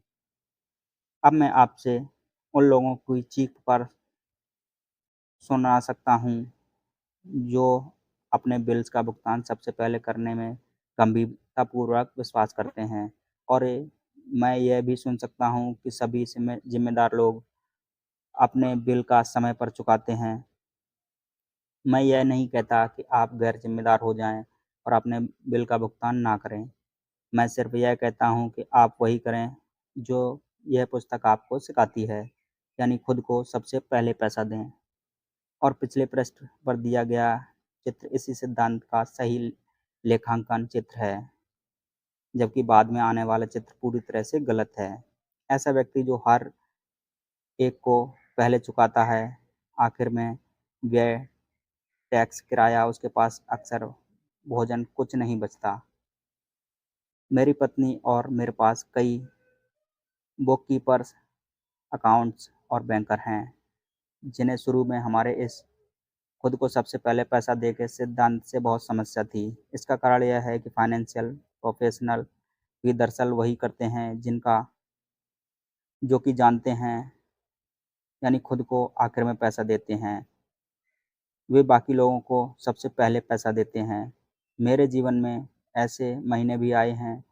अब मैं आपसे उन लोगों की चीख पर सुना सकता हूँ जो अपने बिल्स का भुगतान सबसे पहले करने में गंभीरतापूर्वक विश्वास करते हैं, और मैं यह भी सुन सकता हूँ कि सभी जिम्मेदार लोग अपने बिल का समय पर चुकाते हैं। मैं यह नहीं कहता कि आप गैर जिम्मेदार हो जाएं और अपने बिल का भुगतान ना करें। मैं सिर्फ यह कहता हूँ कि आप वही करें जो यह पुस्तक आपको सिखाती है, यानी खुद को सबसे पहले पैसा दें। और पिछले पृष्ठ पर दिया गया चित्र इसी सिद्धांत का सही लेखांकन चित्र है। जबकि बाद में आने वाला चित्र पूरी तरह से गलत है। ऐसा व्यक्ति जो हर एक को पहले चुकाता है, आखिर में व्यय, टैक्स, किराया, उसके पास अक्सर भोजन कुछ नहीं बचता। मेरी पत्नी और मेरे पास कई बुककीपर्स, अकाउंट्स और बैंकर हैं, जिन्हें शुरू में हमारे इस खुद को सबसे पहले पैसा दे के सिद्धांत से बहुत समस्या थी। इसका कारण यह है कि फाइनेंशियल प्रोफेशनल भी दरअसल वही करते हैं जिनका जो कि जानते हैं, यानी खुद को आखिर में पैसा देते हैं। वे बाकी लोगों को सबसे पहले पैसा देते हैं। मेरे जीवन में ऐसे महीने भी आए हैं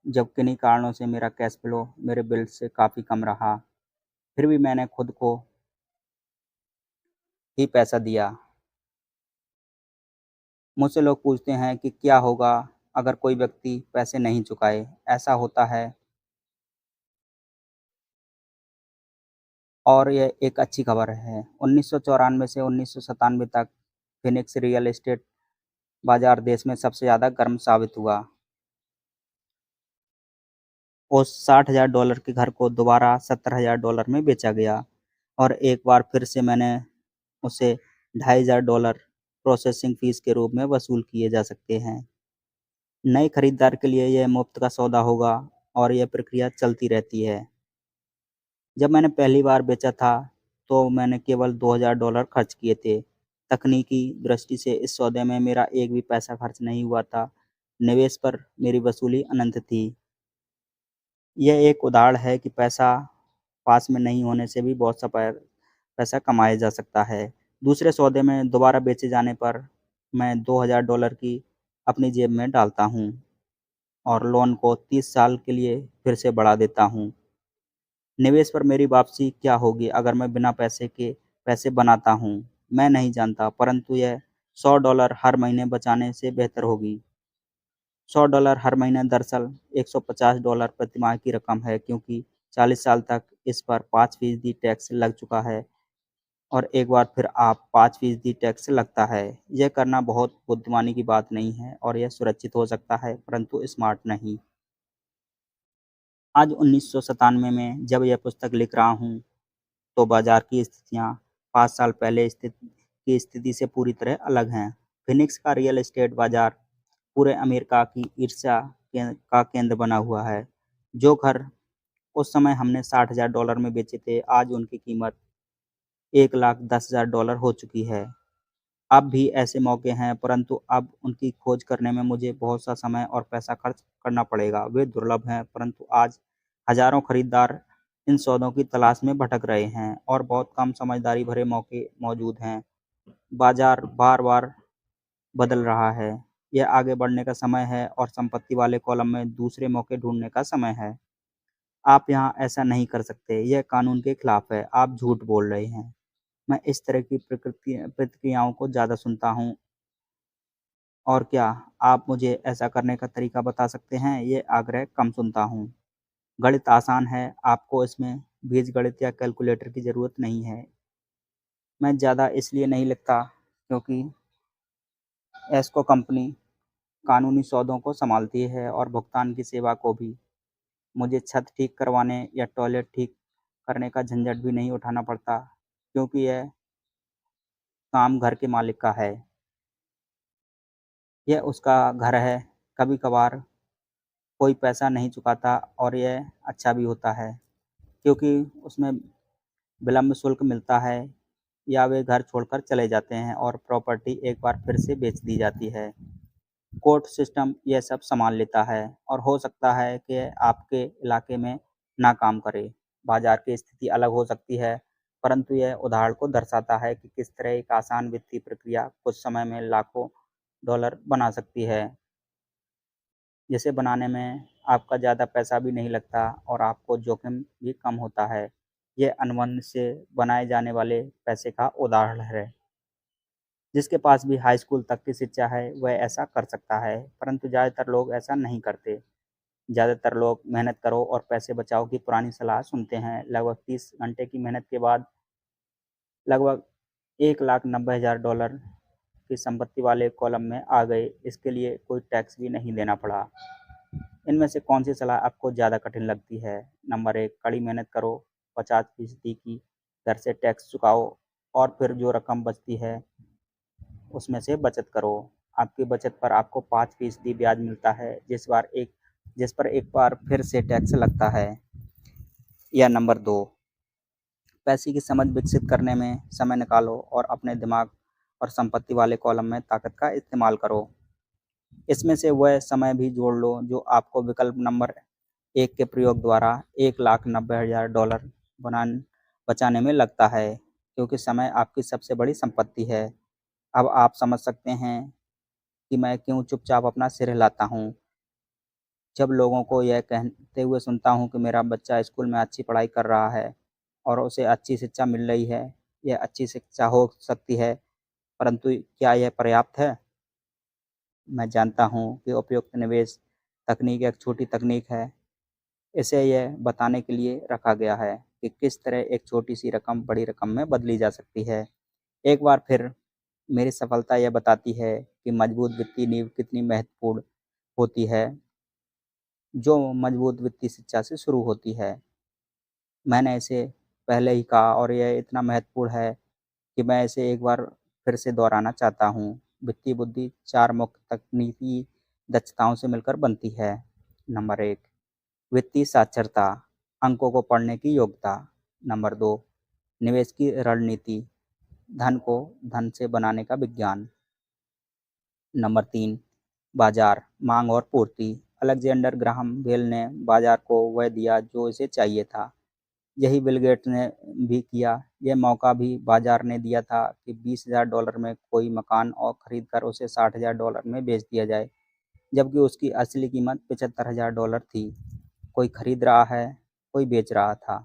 जब किन्हीं कारणों से मेरा कैश फ्लो मेरे बिल से काफ़ी कम रहा। फिर भी मैंने खुद को ही पैसा दिया। मुझसे लोग पूछते हैं कि क्या होगा अगर कोई व्यक्ति पैसे नहीं चुकाए? ऐसा होता है और यह एक अच्छी खबर है। 1994 से 1997 तक फ़िनिक्स रियल एस्टेट बाज़ार देश में सबसे ज़्यादा गर्म साबित हुआ। उस $60,000 के घर को दोबारा $70,000 में बेचा गया और एक बार फिर से मैंने उसे $2,500 प्रोसेसिंग फ़ीस के रूप में वसूल किए जा सकते हैं। नए खरीदार के लिए यह मुफ्त का सौदा होगा और यह प्रक्रिया चलती रहती है। जब मैंने पहली बार बेचा था, तो मैंने केवल $2,000 खर्च किए थे। तकनीकी दृष्टि से इस सौदे में मेरा एक भी पैसा खर्च नहीं हुआ था। निवेश पर मेरी वसूली अनंत थी। यह एक उदाहरण है कि पैसा पास में नहीं होने से भी बहुत सा पैसा कमाया जा सकता है। दूसरे सौदे में दोबारा बेचे जाने पर मैं $2,000 की अपनी जेब में डालता हूँ और लोन को 30 साल के लिए फिर से बढ़ा देता हूँ। निवेश पर मेरी वापसी क्या होगी अगर मैं बिना पैसे के पैसे बनाता हूँ? मैं नहीं जानता, परंतु यह $100 हर महीने बचाने से बेहतर होगी। $100 हर महीने दरअसल $150 प्रतिमाह की रकम है, क्योंकि 40 साल तक इस पर 5% टैक्स लग चुका है और एक बार फिर आप 5% टैक्स लगता है। यह करना बहुत बुद्धिमानी की बात नहीं है और यह सुरक्षित हो सकता है, परंतु स्मार्ट नहीं। आज 1997 में जब यह पुस्तक लिख रहा हूँ, तो बाजार की स्थितियाँ 5 साल पहले की स्थिति से पूरी तरह अलग हैं। फिनिक्स का रियल एस्टेट बाजार पूरे अमेरिका की ईर्ष्या का केंद्र बना हुआ है। जो घर उस समय हमने $60,000 में बेचे थे, आज उनकी कीमत $1,10,000 हो चुकी है। अब भी ऐसे मौके हैं, परंतु अब उनकी खोज करने में मुझे बहुत सा समय और पैसा खर्च करना पड़ेगा। वे दुर्लभ हैं, परंतु आज हज़ारों खरीदार इन सौदों की तलाश में भटक रहे हैं और बहुत कम समझदारी भरे मौके मौजूद हैं। बाजार बार-बार बदल रहा है। यह आगे बढ़ने का समय है और संपत्ति वाले कॉलम में दूसरे मौके ढूँढने का समय है। आप यहाँ ऐसा नहीं कर सकते, यह कानून के खिलाफ है। आप झूठ बोल रहे हैं। मैं इस तरह की प्रतिक्रियाओं को ज़्यादा सुनता हूँ। और क्या आप मुझे ऐसा करने का तरीका बता सकते हैं? ये आग्रह कम सुनता हूँ। गणित आसान है, आपको इसमें बीजगणित या कैलकुलेटर की ज़रूरत नहीं है। मैं ज़्यादा इसलिए नहीं लिखता क्योंकि एस्को कंपनी कानूनी सौदों को संभालती है और भुगतान की सेवा को भी। मुझे छत ठीक करवाने या टॉयलेट ठीक करने का झंझट भी नहीं उठाना पड़ता, क्योंकि यह काम घर के मालिक का है। यह उसका घर है। कभी-कभार कोई पैसा नहीं चुकाता और यह अच्छा भी होता है, क्योंकि उसमें विलम्ब शुल्क मिलता है या वे घर छोड़कर चले जाते हैं और प्रॉपर्टी एक बार फिर से बेच दी जाती है। कोर्ट सिस्टम यह सब सँभाल लेता है और हो सकता है कि आपके इलाके में ना काम करे। बाज़ार की स्थिति अलग हो सकती है, परंतु यह उदाहरण को दर्शाता है कि किस तरह एक आसान वित्तीय प्रक्रिया कुछ समय में लाखों डॉलर बना सकती है, जिसे बनाने में आपका ज़्यादा पैसा भी नहीं लगता और आपको जोखिम भी कम होता है। यह अनुबंध से बनाए जाने वाले पैसे का उदाहरण है। जिसके पास भी हाई स्कूल तक की शिक्षा है, वह ऐसा कर सकता है, परंतु ज़्यादातर लोग ऐसा नहीं करते। ज़्यादातर लोग मेहनत करो और पैसे बचाओ की पुरानी सलाह सुनते हैं। लगभग 30 घंटे की मेहनत के बाद लगभग $1,90,000 की संपत्ति वाले कॉलम में आ गए। इसके लिए कोई टैक्स भी नहीं देना पड़ा। इनमें से कौन सी सलाह आपको ज़्यादा कठिन लगती है? नंबर 1, कड़ी मेहनत करो, 50% की दर से टैक्स चुकाओ और फिर जो रकम बचती है उसमें से बचत करो। आपकी बचत पर आपको 5% ब्याज मिलता है जिस पर एक बार फिर से टैक्स लगता है। या नंबर 2, पैसे की समझ विकसित करने में समय निकालो और अपने दिमाग और संपत्ति वाले कॉलम में ताकत का इस्तेमाल करो। इसमें से वह समय भी जोड़ लो जो आपको विकल्प नंबर 1 के प्रयोग द्वारा $1,90,000 बनान बचाने में लगता है, क्योंकि समय आपकी सबसे बड़ी संपत्ति है। अब आप समझ सकते हैं कि मैं क्यों चुपचाप अपना सिर हिलाता हूँ जब लोगों को यह कहते हुए सुनता हूँ कि मेरा बच्चा स्कूल में अच्छी पढ़ाई कर रहा है और उसे अच्छी शिक्षा मिल रही है। यह अच्छी शिक्षा हो सकती है, परंतु क्या यह पर्याप्त है? मैं जानता हूँ कि उपयुक्त निवेश तकनीक एक छोटी तकनीक है। इसे यह बताने के लिए रखा गया है कि किस तरह एक छोटी-सी रकम बड़ी रकम में बदली जा सकती है। एक बार फिर मेरी सफलता यह बताती है कि मजबूत वित्तीय नींव कितनी महत्वपूर्ण होती है, जो मजबूत वित्तीय शिक्षा से शुरू होती है। मैंने इसे पहले ही कहा और यह इतना महत्वपूर्ण है कि मैं इसे एक बार फिर से दोहराना चाहता हूँ। वित्तीय बुद्धि 4 मुख्य तकनीकी दक्षताओं से मिलकर बनती है। नंबर 1, वित्तीय साक्षरता, अंकों को पढ़ने की योग्यता। नंबर 2, निवेश की रणनीति, धन को धन से बनाने का विज्ञान। नंबर 3, बाजार, मांग और पूर्ति। अलेक्जेंडर ग्राहम बेल ने बाजार को वह दिया जो इसे चाहिए था। यही बिल गेट्स ने भी किया। यह मौका भी बाजार ने दिया था कि $20,000 में कोई मकान और खरीदकर उसे $60,000 में बेच दिया जाए, जबकि उसकी असली कीमत $75,000 थी। कोई खरीद रहा है, कोई बेच रहा था।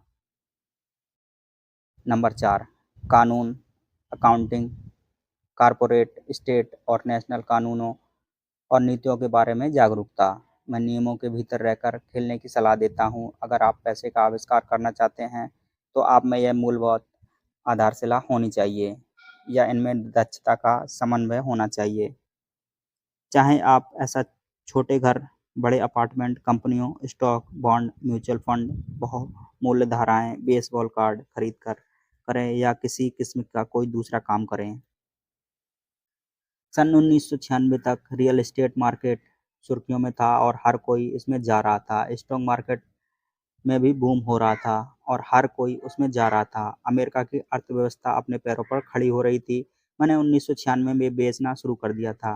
नंबर 4, कानून, अकाउंटिंग, कॉर्पोरेट, स्टेट और नेशनल कानूनों और नीतियों के बारे में जागरूकता। मैं नियमों के भीतर रहकर खेलने की सलाह देता हूँ। अगर आप पैसे का आविष्कार करना चाहते हैं, तो आप में यह मूलभूत आधारशिला होनी चाहिए या इनमें दक्षता का समन्वय होना चाहिए। चाहे आप ऐसा छोटे घर, बड़े अपार्टमेंट, कंपनियों, स्टॉक, बॉन्ड, म्यूचुअल फंड, बहुमूल्य धाराएँ, बेसबॉल कार्ड खरीद कर करें या किसी किस्म का कोई दूसरा काम करें। सन 1996 तक रियल एस्टेट मार्केट सुर्खियों में था और हर कोई इसमें जा रहा था। स्टॉक मार्केट में भी बूम हो रहा था और हर कोई उसमें जा रहा था। अमेरिका की अर्थव्यवस्था अपने पैरों पर खड़ी हो रही थी। मैंने 1996 में बेचना शुरू कर दिया था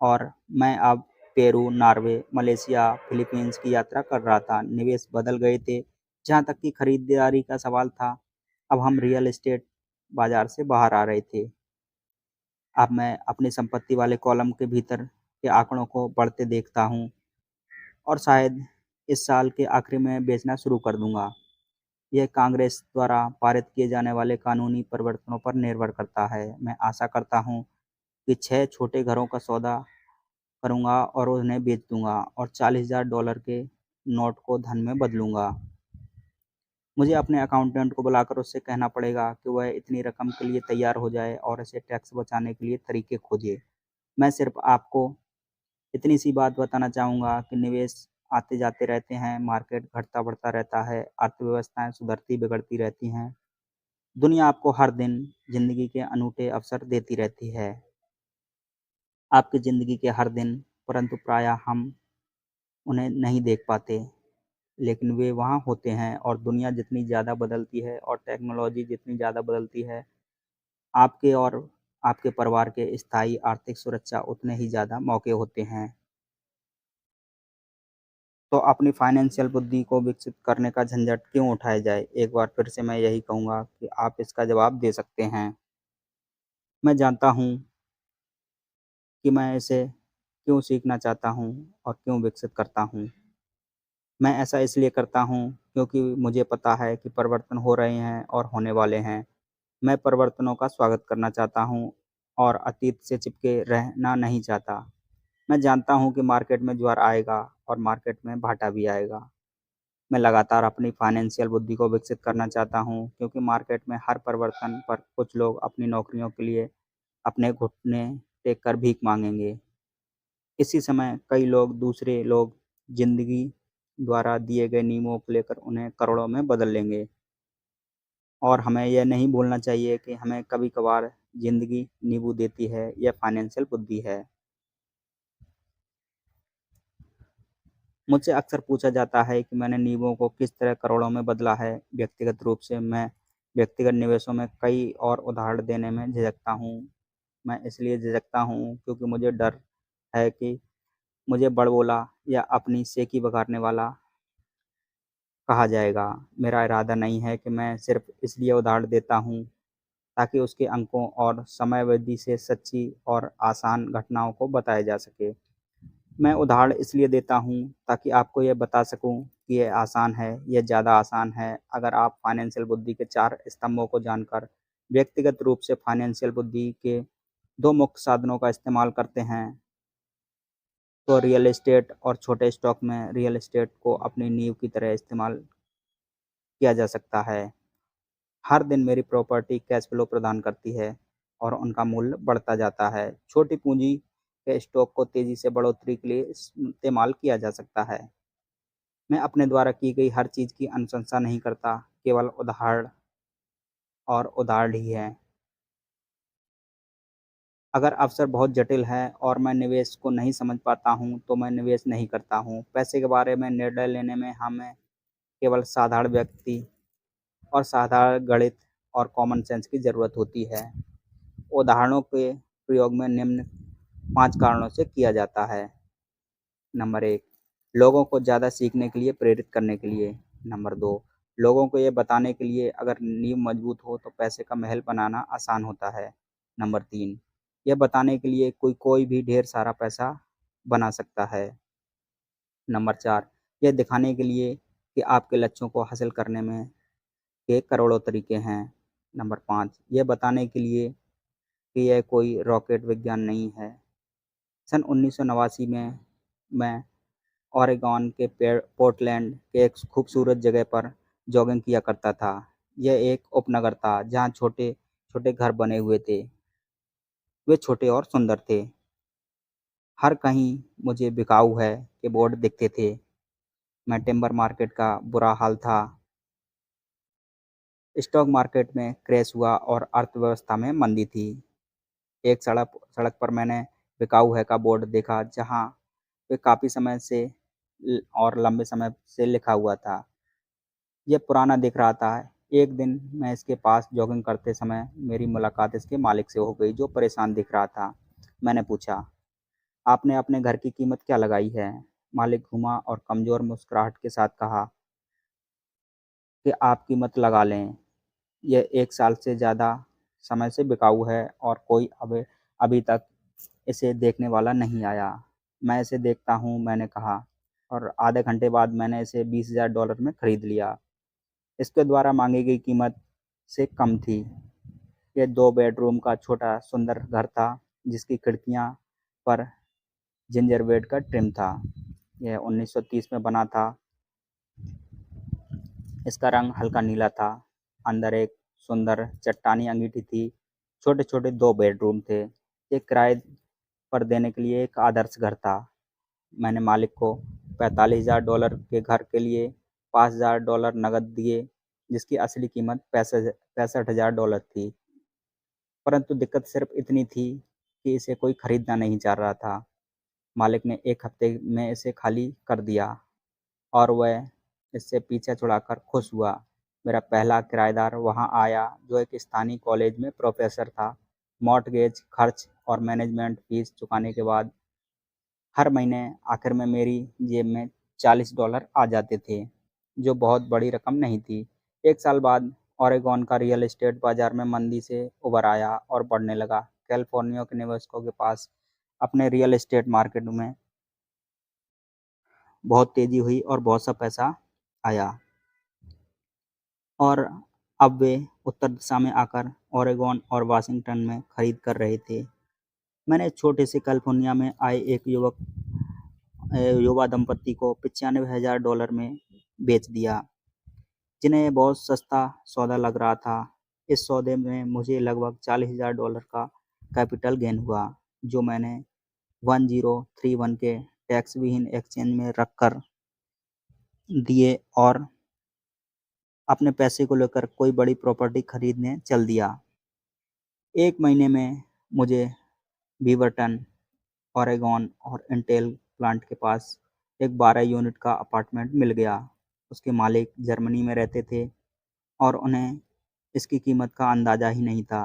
और मैं अब पेरू, नॉर्वे, मलेशिया, फिलीपींस की यात्रा कर रहा था। निवेश बदल गए थे, जहाँ तक कि खरीदारी का सवाल था। अब हम रियल एस्टेट बाजार से बाहर आ रहे थे। अब मैं अपनी संपत्ति वाले कॉलम के भीतर के आंकड़ों को बढ़ते देखता हूँ और शायद इस साल के आखिर में बेचना शुरू कर दूंगा। यह कांग्रेस द्वारा पारित किए जाने वाले कानूनी परिवर्तनों पर निर्भर करता है। मैं आशा करता हूँ कि 6 छोटे घरों का सौदा करूंगा और उन्हें बेच दूंगा और $40,000 के नोट को धन में बदलूंगा। मुझे अपने अकाउंटेंट को बुलाकर उससे कहना पड़ेगा कि वह इतनी रकम के लिए तैयार हो जाए और इसे टैक्स बचाने के लिए तरीके खोजे। मैं सिर्फ आपको इतनी सी बात बताना चाहूँगा कि निवेश आते जाते रहते हैं, मार्केट घटता बढ़ता रहता है, अर्थव्यवस्थाएं सुधरती बिगड़ती रहती हैं। दुनिया आपको हर दिन ज़िंदगी के अनूठे अवसर देती रहती है। आपकी ज़िंदगी के हर दिन, परंतु प्रायः हम उन्हें नहीं देख पाते, लेकिन वे वहाँ होते हैं और दुनिया जितनी ज़्यादा बदलती है और टेक्नोलॉजी जितनी ज़्यादा बदलती है, आपके और आपके परिवार के स्थायी आर्थिक सुरक्षा उतने ही ज़्यादा मौके होते हैं। तो अपनी फाइनेंशियल बुद्धि को विकसित करने का झंझट क्यों उठाया जाए? एक बार फिर से मैं यही कहूँगा कि आप इसका जवाब दे सकते हैं। मैं जानता हूँ कि मैं इसे क्यों सीखना चाहता हूँ और क्यों विकसित करता हूँ। मैं ऐसा इसलिए करता हूँ क्योंकि मुझे पता है कि परिवर्तन हो रहे हैं और होने वाले हैं। मैं परिवर्तनों का स्वागत करना चाहता हूँ और अतीत से चिपके रहना नहीं चाहता। मैं जानता हूँ कि मार्केट में ज्वार आएगा और मार्केट में भाटा भी आएगा। मैं लगातार अपनी फाइनेंशियल बुद्धि को विकसित करना चाहता हूँ क्योंकि मार्केट में हर परिवर्तन पर कुछ लोग अपनी नौकरियों के लिए अपने घुटने टेक कर भीख मांगेंगे। इसी समय कई लोग दूसरे लोग जिंदगी द्वारा दिए गए नियमों को लेकर उन्हें करोड़ों में बदल लेंगे। और हमें यह नहीं भूलना चाहिए कि हमें कभी-कभार ज़िंदगी नींबू देती है, यह फाइनेंशियल बुद्धि है। मुझसे अक्सर पूछा जाता है कि मैंने नींबुओं को किस तरह करोड़ों में बदला है। व्यक्तिगत रूप से मैं व्यक्तिगत निवेशों में कई और उदाहरण देने में झिझकता हूँ। मैं इसलिए झिझकता हूँ क्योंकि मुझे डर है कि मुझे बड़बोला या अपनी सेकी बघाड़ने वाला कहा जाएगा। मेरा इरादा नहीं है कि मैं सिर्फ इसलिए उदाहरण देता हूँ ताकि उसके अंकों और समयावधि से सच्ची और आसान घटनाओं को बताया जा सके। मैं उदाहरण इसलिए देता हूँ ताकि आपको यह बता सकूँ कि यह आसान है, यह ज़्यादा आसान है। अगर आप फाइनेंशियल बुद्धि के 4 स्तंभों को जानकर व्यक्तिगत रूप से फाइनेंशियल बुद्धि के 2 मुख्य साधनों का इस्तेमाल करते हैं, तो रियल एस्टेट और छोटे स्टॉक में रियल एस्टेट को अपनी नींव की तरह इस्तेमाल किया जा सकता है। हर दिन मेरी प्रॉपर्टी कैश फ्लो प्रदान करती है और उनका मूल्य बढ़ता जाता है। छोटी पूंजी के स्टॉक को तेज़ी से बढ़ोतरी के लिए इस्तेमाल किया जा सकता है। मैं अपने द्वारा की गई हर चीज़ की अनुशंसा नहीं करता, केवल उदाहरण और उदाहरण ही है। अगर अवसर बहुत जटिल है और मैं निवेश को नहीं समझ पाता हूँ, तो मैं निवेश नहीं करता हूँ। पैसे के बारे में निर्णय लेने में हमें केवल साधारण व्यक्ति और साधारण गणित और कॉमन सेंस की ज़रूरत होती है। उदाहरणों के प्रयोग में निम्न 5 कारणों से किया जाता है। नंबर 1, लोगों को ज़्यादा सीखने के लिए प्रेरित करने के लिए। नंबर 2, लोगों को ये बताने के लिए अगर नींव मजबूत हो तो पैसे का महल बनाना आसान होता है। नंबर 3, यह बताने के लिए कोई भी ढेर सारा पैसा बना सकता है। नंबर 4, यह दिखाने के लिए कि आपके लक्ष्यों को हासिल करने में के करोड़ों तरीके हैं। नंबर 5, यह बताने के लिए कि यह कोई रॉकेट विज्ञान नहीं है। सन 1989 में मैं ओरेगॉन के पोर्टलैंड के एक खूबसूरत जगह पर जॉगिंग किया करता था। यह एक उपनगर था जहाँ छोटे-छोटे घर बने हुए थे। वे छोटे और सुंदर थे। हर कहीं मुझे बिकाऊ है के बोर्ड दिखते थे। मैं टिम्बर मार्केट का बुरा हाल था। स्टॉक मार्केट में क्रैश हुआ और अर्थव्यवस्था में मंदी थी। एक सड़क सड़क पर मैंने बिकाऊ है का बोर्ड देखा जहाँ पे काफ़ी समय से और लंबे समय से लिखा हुआ था। यह पुराना दिख रहा था। एक दिन मैं इसके पास जॉगिंग करते समय मेरी मुलाकात इसके मालिक से हो गई जो परेशान दिख रहा था। मैंने पूछा, आपने अपने घर की कीमत क्या लगाई है? मालिक घूमा और कमज़ोर मुस्कुराहट के साथ कहा कि आप कीमत लगा लें। यह 1 साल से ज़्यादा समय से बिकाऊ है और कोई अभी तक इसे देखने वाला नहीं आया। मैं इसे देखता हूँ, मैंने कहा, और आधे घंटे बाद मैंने इसे $20,000 में खरीद लिया। इसके द्वारा मांगी गई कीमत से कम थी। यह 2 बेडरूम का छोटा सुंदर घर था जिसकी खिड़कियाँ पर जिंजरबरेड का ट्रिम था। यह 1930 में बना था। इसका रंग हल्का नीला था। अंदर एक सुंदर चट्टानी अंगीठी थी। छोटे-छोटे 2 बेडरूम थे। ये किराए पर देने के लिए एक आदर्श घर था। मैंने मालिक को $45,000 के घर के लिए $5,000 नकद दिए, जिसकी असली कीमत $65,000 थी। परंतु दिक्कत सिर्फ इतनी थी कि इसे कोई खरीदना नहीं चाह रहा था। मालिक ने 1 हफ्ते में इसे खाली कर दिया और वह इससे पीछा छुड़ाकर खुश हुआ। मेरा पहला किराएदार वहाँ आया जो एक स्थानीय कॉलेज में प्रोफेसर था। मॉर्टगेज, खर्च और मैनेजमेंट फीस चुकाने के बाद हर महीने आखिर में मेरी जेब में $40 आ जाते थे, जो बहुत बड़ी रकम नहीं थी। 1 साल बाद ओरेगॉन का रियल एस्टेट बाजार में मंदी से उभर आया और बढ़ने लगा। कैलिफोर्निया के निवेशकों के पास अपने रियल एस्टेट मार्केट में बहुत तेज़ी हुई और बहुत सा पैसा आया और अब वे उत्तर दिशा में आकर ओरेगॉन और वाशिंगटन में खरीद कर रहे थे। मैंने छोटे से कैलिफोर्निया में आए एक युवा दंपत्ति को $95,000 में बेच दिया, जिन्हें बहुत सस्ता सौदा लग रहा था। इस सौदे में मुझे लगभग $40,000 का कैपिटल गेन हुआ, जो मैंने 1031 के टैक्स विहीन एक्सचेंज में रखकर दिए और अपने पैसे को लेकर कोई बड़ी प्रॉपर्टी खरीदने चल दिया। 1 महीने में मुझे बीवरटन, ओरेगॉन और इंटेल प्लांट के पास एक 12 यूनिट का अपार्टमेंट मिल गया। उसके मालिक जर्मनी में रहते थे और उन्हें इसकी कीमत का अंदाज़ा ही नहीं था।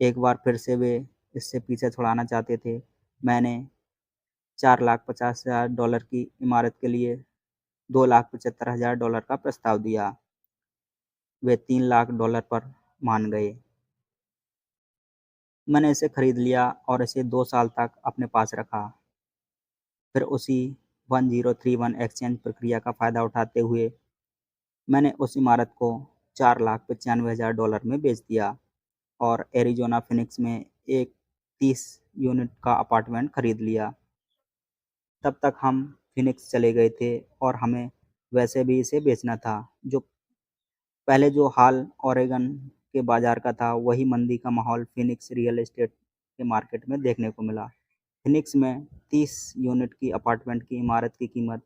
एक बार फिर से वे इससे पीछे छुड़ाना चाहते थे। मैंने $4,50,000 की इमारत के लिए $2,75,000 का प्रस्ताव दिया। वे $3,00,000 पर मान गए। मैंने इसे खरीद लिया और इसे 2 साल तक अपने पास रखा। फिर उसी 1031 एक्सचेंज प्रक्रिया का फ़ायदा उठाते हुए मैंने उस इमारत को $4,95,000 में बेच दिया और एरिज़ोना फ़िनिक्स में एक 30 यूनिट का अपार्टमेंट खरीद लिया। तब तक हम फ़िनिक्स चले गए थे और हमें वैसे भी इसे बेचना था। जो हाल ओरेगन के बाज़ार का था, वही मंदी का माहौल फ़िनिक्स रियल एस्टेट के मार्केट में देखने को मिला। फ़िनिक्स में 30 यूनिट की अपार्टमेंट की इमारत की कीमत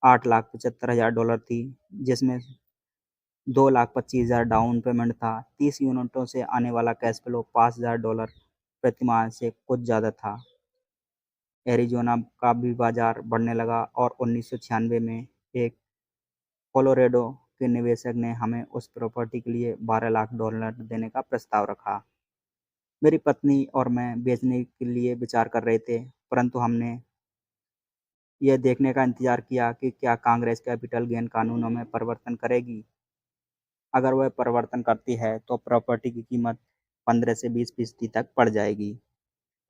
$8,75,000 थी, जिसमें $2,25,000 डाउन पेमेंट था। 30 यूनिटों से आने वाला कैश फ्लो $5,000 प्रति माह से कुछ ज़्यादा था। एरिज़ोना का भी बाज़ार बढ़ने लगा और 1996 में एक कोलोरेडो के निवेशक ने हमें उस प्रॉपर्टी के लिए $12,00,000 देने का प्रस्ताव रखा। मेरी पत्नी और मैं बेचने के लिए विचार कर रहे थे, परंतु हमने यह देखने का इंतज़ार किया कि क्या कांग्रेस कैपिटल गेन कानूनों में परिवर्तन करेगी। अगर वह परिवर्तन करती है तो प्रॉपर्टी की कीमत 15 से 20% तक बढ़ जाएगी।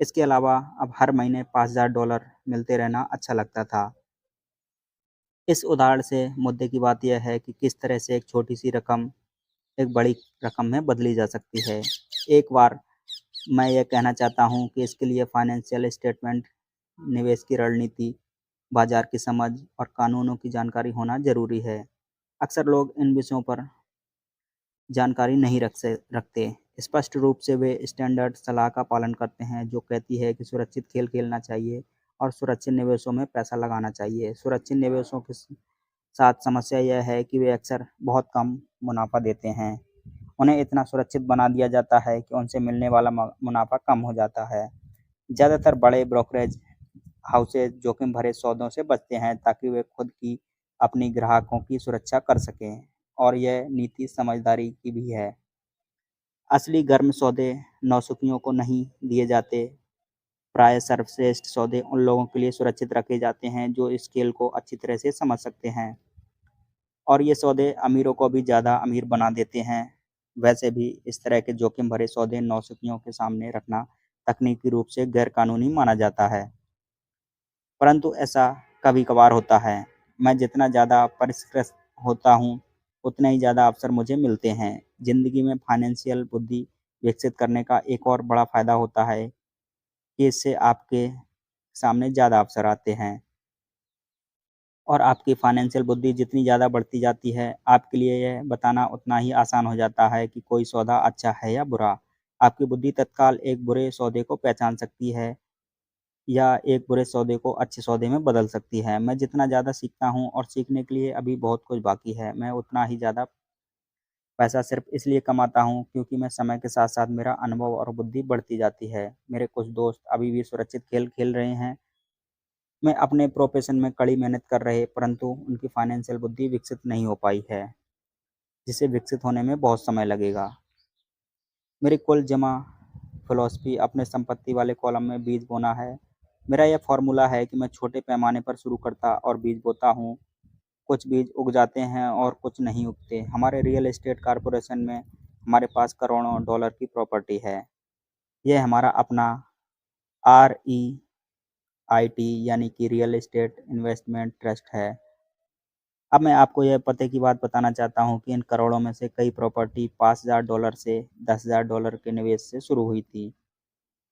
इसके अलावा अब हर महीने $5,000 मिलते रहना अच्छा लगता था। इस उदाहरण से मुद्दे की बात यह है कि किस तरह से एक छोटी सी रकम एक बड़ी रकम में बदली जा सकती है। एक बार मैं यह कहना चाहता हूँ कि इसके लिए फाइनेंशियल स्टेटमेंट, निवेश की रणनीति, बाजार की समझ और कानूनों की जानकारी होना जरूरी है। अक्सर लोग इन विषयों पर जानकारी नहीं रखते। स्पष्ट रूप से वे स्टैंडर्ड सलाह का पालन करते हैं जो कहती है कि सुरक्षित खेल खेलना चाहिए और सुरक्षित निवेशों में पैसा लगाना चाहिए। सुरक्षित निवेशों के साथ समस्या यह है कि वे अक्सर बहुत कम मुनाफा देते हैं। उन्हें इतना सुरक्षित बना दिया जाता है कि उनसे मिलने वाला मुनाफा कम हो जाता है। ज़्यादातर बड़े ब्रोकरेज हाउसेज जोखिम भरे सौदों से बचते हैं ताकि वे खुद की अपनी ग्राहकों की सुरक्षा कर सकें, और यह नीति समझदारी की भी है। असली गर्म सौदे नौसिखियों को नहीं दिए जाते। प्रायः सर्वश्रेष्ठ सौदे उन लोगों के लिए सुरक्षित रखे जाते हैं जो इस खेल को अच्छी तरह से समझ सकते हैं, और ये सौदे अमीरों को भी ज़्यादा अमीर बना देते हैं। वैसे भी इस तरह के जोखिम भरे सौदे नौसिखियों के सामने रखना तकनीकी रूप से गैरकानूनी माना जाता है, परंतु ऐसा कभी-कभार होता है। मैं जितना ज़्यादा परिष्कृत होता हूँ, उतने ही ज़्यादा अवसर मुझे मिलते हैं। ज़िंदगी में फाइनेंशियल बुद्धि विकसित करने का एक और बड़ा फ़ायदा होता है कि इससे आपके सामने ज़्यादा अवसर आते हैं, और आपकी फाइनेंशियल बुद्धि जितनी ज़्यादा बढ़ती जाती है, आपके लिए यह बताना उतना ही आसान हो जाता है कि कोई सौदा अच्छा है या बुरा। आपकी बुद्धि तत्काल एक बुरे सौदे को पहचान सकती है या एक बुरे सौदे को अच्छे सौदे में बदल सकती है। मैं जितना ज़्यादा सीखता हूँ, और सीखने के लिए अभी बहुत कुछ बाकी है, मैं उतना ही ज़्यादा पैसा सिर्फ इसलिए कमाता हूँ क्योंकि मैं समय के साथ-साथ मेरा अनुभव और बुद्धि बढ़ती जाती है। मेरे कुछ दोस्त अभी भी सुरक्षित खेल खेल रहे हैं। मैं अपने प्रोफ़ेशन में कड़ी मेहनत कर रहे, परंतु उनकी फाइनेंशियल बुद्धि विकसित नहीं हो पाई है, जिसे विकसित होने में बहुत समय लगेगा। मेरी कुल जमा फ़िलॉसफ़ी अपने संपत्ति वाले कॉलम में बीज बोना है। मेरा यह फ़ॉर्मूला है कि मैं छोटे पैमाने पर शुरू करता और बीज बोता हूँ। कुछ बीज उग जाते हैं और कुछ नहीं उगते। हमारे रियल एस्टेट कॉर्पोरेशन में हमारे पास करोड़ों डॉलर की प्रॉपर्टी है। यह हमारा अपना REIT यानी कि रियल एस्टेट इन्वेस्टमेंट ट्रस्ट है। अब मैं आपको यह पते की बात बताना चाहता हूँ कि इन करोड़ों में से कई प्रॉपर्टी $5,000 से $10,000 के निवेश से शुरू हुई थी।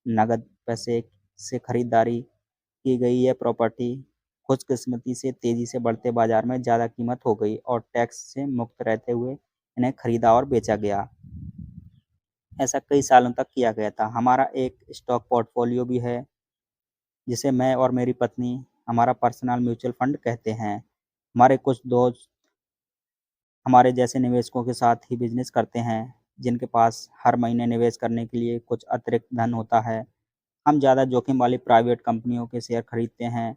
नगद पैसे से खरीदारी की गई यह प्रॉपर्टी खुशकिस्मती से तेज़ी से बढ़ते बाजार में ज़्यादा कीमत हो गई और टैक्स से मुक्त रहते हुए इन्हें खरीदा और बेचा गया। ऐसा कई सालों तक किया गया था। हमारा एक स्टॉक पोर्टफोलियो भी है, जिसे मैं और मेरी पत्नी हमारा पर्सनल म्यूचुअल फंड कहते हैं। हमारे कुछ दोस्त हमारे जैसे निवेशकों के साथ ही बिजनेस करते हैं, जिनके पास हर महीने निवेश करने के लिए कुछ अतिरिक्त धन होता है। हम ज़्यादा जोखिम वाली प्राइवेट कंपनियों के शेयर खरीदते हैं,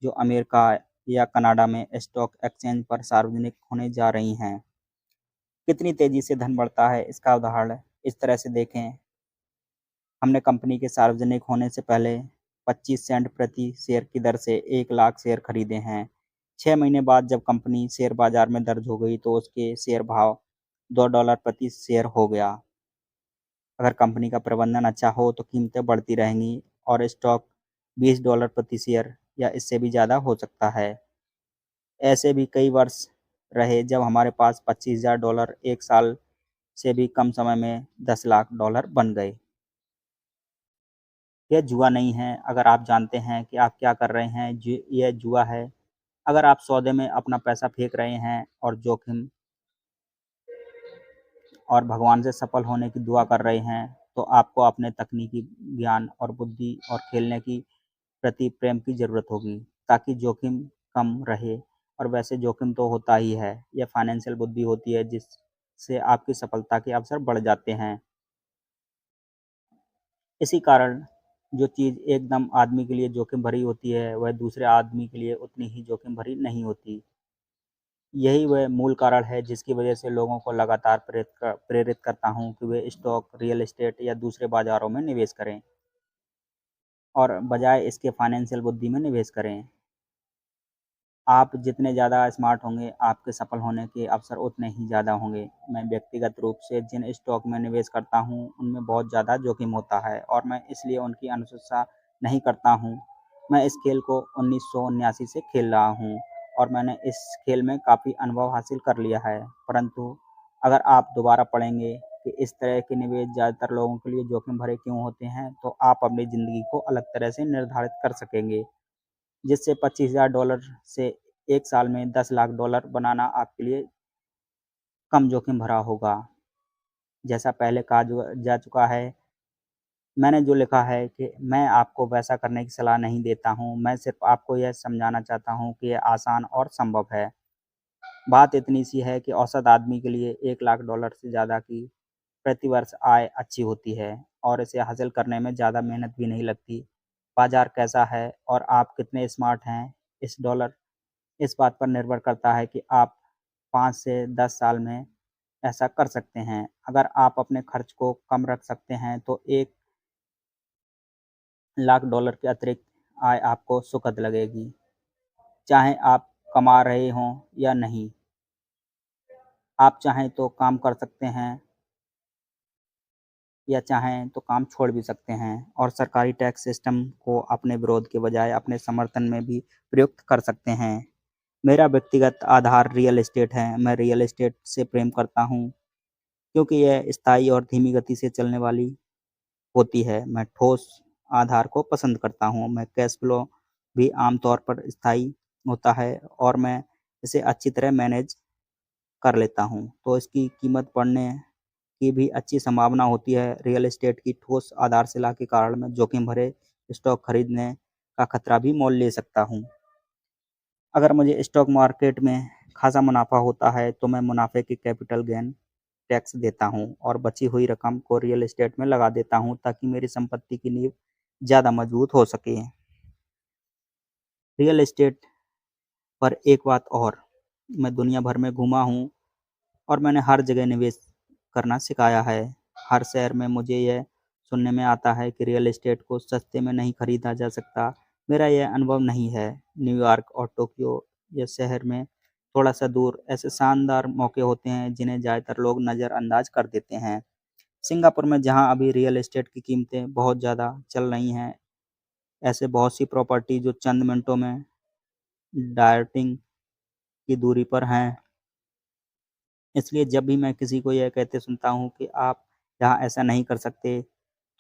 जो अमेरिका या कनाडा में स्टॉक एक्सचेंज पर सार्वजनिक होने जा रही हैं। कितनी तेजी से धन बढ़ता है, इसका उदाहरण इस तरह से देखें। हमने कंपनी के सार्वजनिक होने से पहले 25 सेंट प्रति शेयर की दर से 1 लाख शेयर खरीदे हैं। 6 महीने बाद जब कंपनी शेयर बाजार में दर्ज हो गई तो उसके शेयर भाव $2 प्रति शेयर हो गया। अगर कंपनी का प्रबंधन अच्छा हो तो कीमतें बढ़ती रहेंगी और स्टॉक $20 प्रति शेयर या इससे भी ज़्यादा हो सकता है। ऐसे भी कई वर्ष रहे जब हमारे पास $25,000 एक साल से भी कम समय में $10 लाख बन गए। यह जुआ नहीं है। अगर आप जानते हैं कि आप क्या कर रहे हैं, यह जुआ है। अगर आप सौदे में अपना पैसा फेंक रहे हैं और जोखिम और भगवान से सफल होने की दुआ कर रहे हैं, तो आपको अपने तकनीकी ज्ञान और बुद्धि और खेलने की प्रति प्रेम की ज़रूरत होगी, ताकि जोखिम कम रहे। और वैसे जोखिम तो होता ही है। यह फाइनेंशियल बुद्धि होती है जिससे आपकी सफलता के अवसर बढ़ जाते हैं। इसी कारण जो चीज़ एकदम आदमी के लिए जोखिम भरी होती है, वह दूसरे आदमी के लिए उतनी ही जोखिम भरी नहीं होती। यही वह मूल कारण है जिसकी वजह से लोगों को लगातार प्रेरित करता हूँ कि वे स्टॉक, रियल एस्टेट या दूसरे बाज़ारों में निवेश करें और बजाय इसके फाइनेंशियल बुद्धि में निवेश करें। आप जितने ज़्यादा स्मार्ट होंगे, आपके सफल होने के अवसर उतने ही ज़्यादा होंगे। मैं व्यक्तिगत रूप से जिन स्टॉक में निवेश करता हूँ, उनमें बहुत ज़्यादा जोखिम होता है और मैं इसलिए उनकी अनुशंसा नहीं करता हूँ। मैं इस खेल को 1979 से खेल रहा हूँ और मैंने इस खेल में काफ़ी अनुभव हासिल कर लिया है। परंतु अगर आप दोबारा पढ़ेंगे कि इस तरह के निवेश ज़्यादातर लोगों के लिए जोखिम भरे क्यों होते हैं, तो आप अपनी ज़िंदगी को अलग तरह से निर्धारित कर सकेंगे। जिससे $25,000 से एक साल में $10 लाख बनाना आपके लिए कम जोखिम भरा होगा। जैसा पहले कहा जा चुका है, मैंने जो लिखा है कि मैं आपको वैसा करने की सलाह नहीं देता हूँ, मैं सिर्फ आपको यह समझाना चाहता हूँ कि यह आसान और संभव है। बात इतनी सी है कि औसत आदमी के लिए $1 लाख से ज़्यादा की प्रति वर्ष आय अच्छी होती है और इसे हासिल करने में ज़्यादा मेहनत भी नहीं लगती। बाज़ार कैसा है और आप कितने स्मार्ट हैं, इस बात पर निर्भर करता है कि आप 5 से 10 साल में ऐसा कर सकते हैं। अगर आप अपने खर्च को कम रख सकते हैं तो $1 लाख की अतिरिक्त आय आपको सुखद लगेगी, चाहे आप कमा रहे हों या नहीं। आप चाहें तो काम कर सकते हैं या चाहें तो काम छोड़ भी सकते हैं और सरकारी टैक्स सिस्टम को अपने विरोध के बजाय अपने समर्थन में भी प्रयुक्त कर सकते हैं। मेरा व्यक्तिगत आधार रियल एस्टेट है। मैं रियल एस्टेट से प्रेम करता हूँ क्योंकि यह स्थायी और धीमी गति से चलने वाली होती है। मैं ठोस आधार को पसंद करता हूँ। मैं कैश फ्लो भी आमतौर पर स्थायी होता है और मैं इसे अच्छी तरह मैनेज कर लेता हूँ, तो इसकी कीमत बढ़ने की भी अच्छी संभावना होती है। रियल एस्टेट की ठोस आधारशिला के कारण मैं जोखिम भरे स्टॉक खरीदने का खतरा भी मोल ले सकता हूँ। अगर मुझे स्टॉक मार्केट में खासा मुनाफा होता है तो मैं मुनाफे के कैपिटल गेन टैक्स देता हूँ और बची हुई रकम को रियल एस्टेट में लगा देता हूँ ताकि मेरी संपत्ति की नींव ज़्यादा मजबूत हो सके। रियल एस्टेट पर एक बात और, मैं दुनिया भर में घूमा हूँ और मैंने हर जगह निवेश करना सिखाया है। हर शहर में मुझे यह सुनने में आता है कि रियल एस्टेट को सस्ते में नहीं खरीदा जा सकता। मेरा यह अनुभव नहीं है। न्यूयॉर्क और टोक्यो या शहर में थोड़ा सा दूर ऐसे शानदार मौके होते हैं जिन्हें ज़्यादातर लोग नज़रअंदाज कर देते हैं। सिंगापुर में जहां अभी रियल एस्टेट की कीमतें बहुत ज़्यादा चल रही हैं, ऐसे बहुत सी प्रॉपर्टी जो चंद मिनटों में डायटिंग की दूरी पर हैं। इसलिए जब भी मैं किसी को यह कहते सुनता हूँ कि आप यहाँ ऐसा नहीं कर सकते,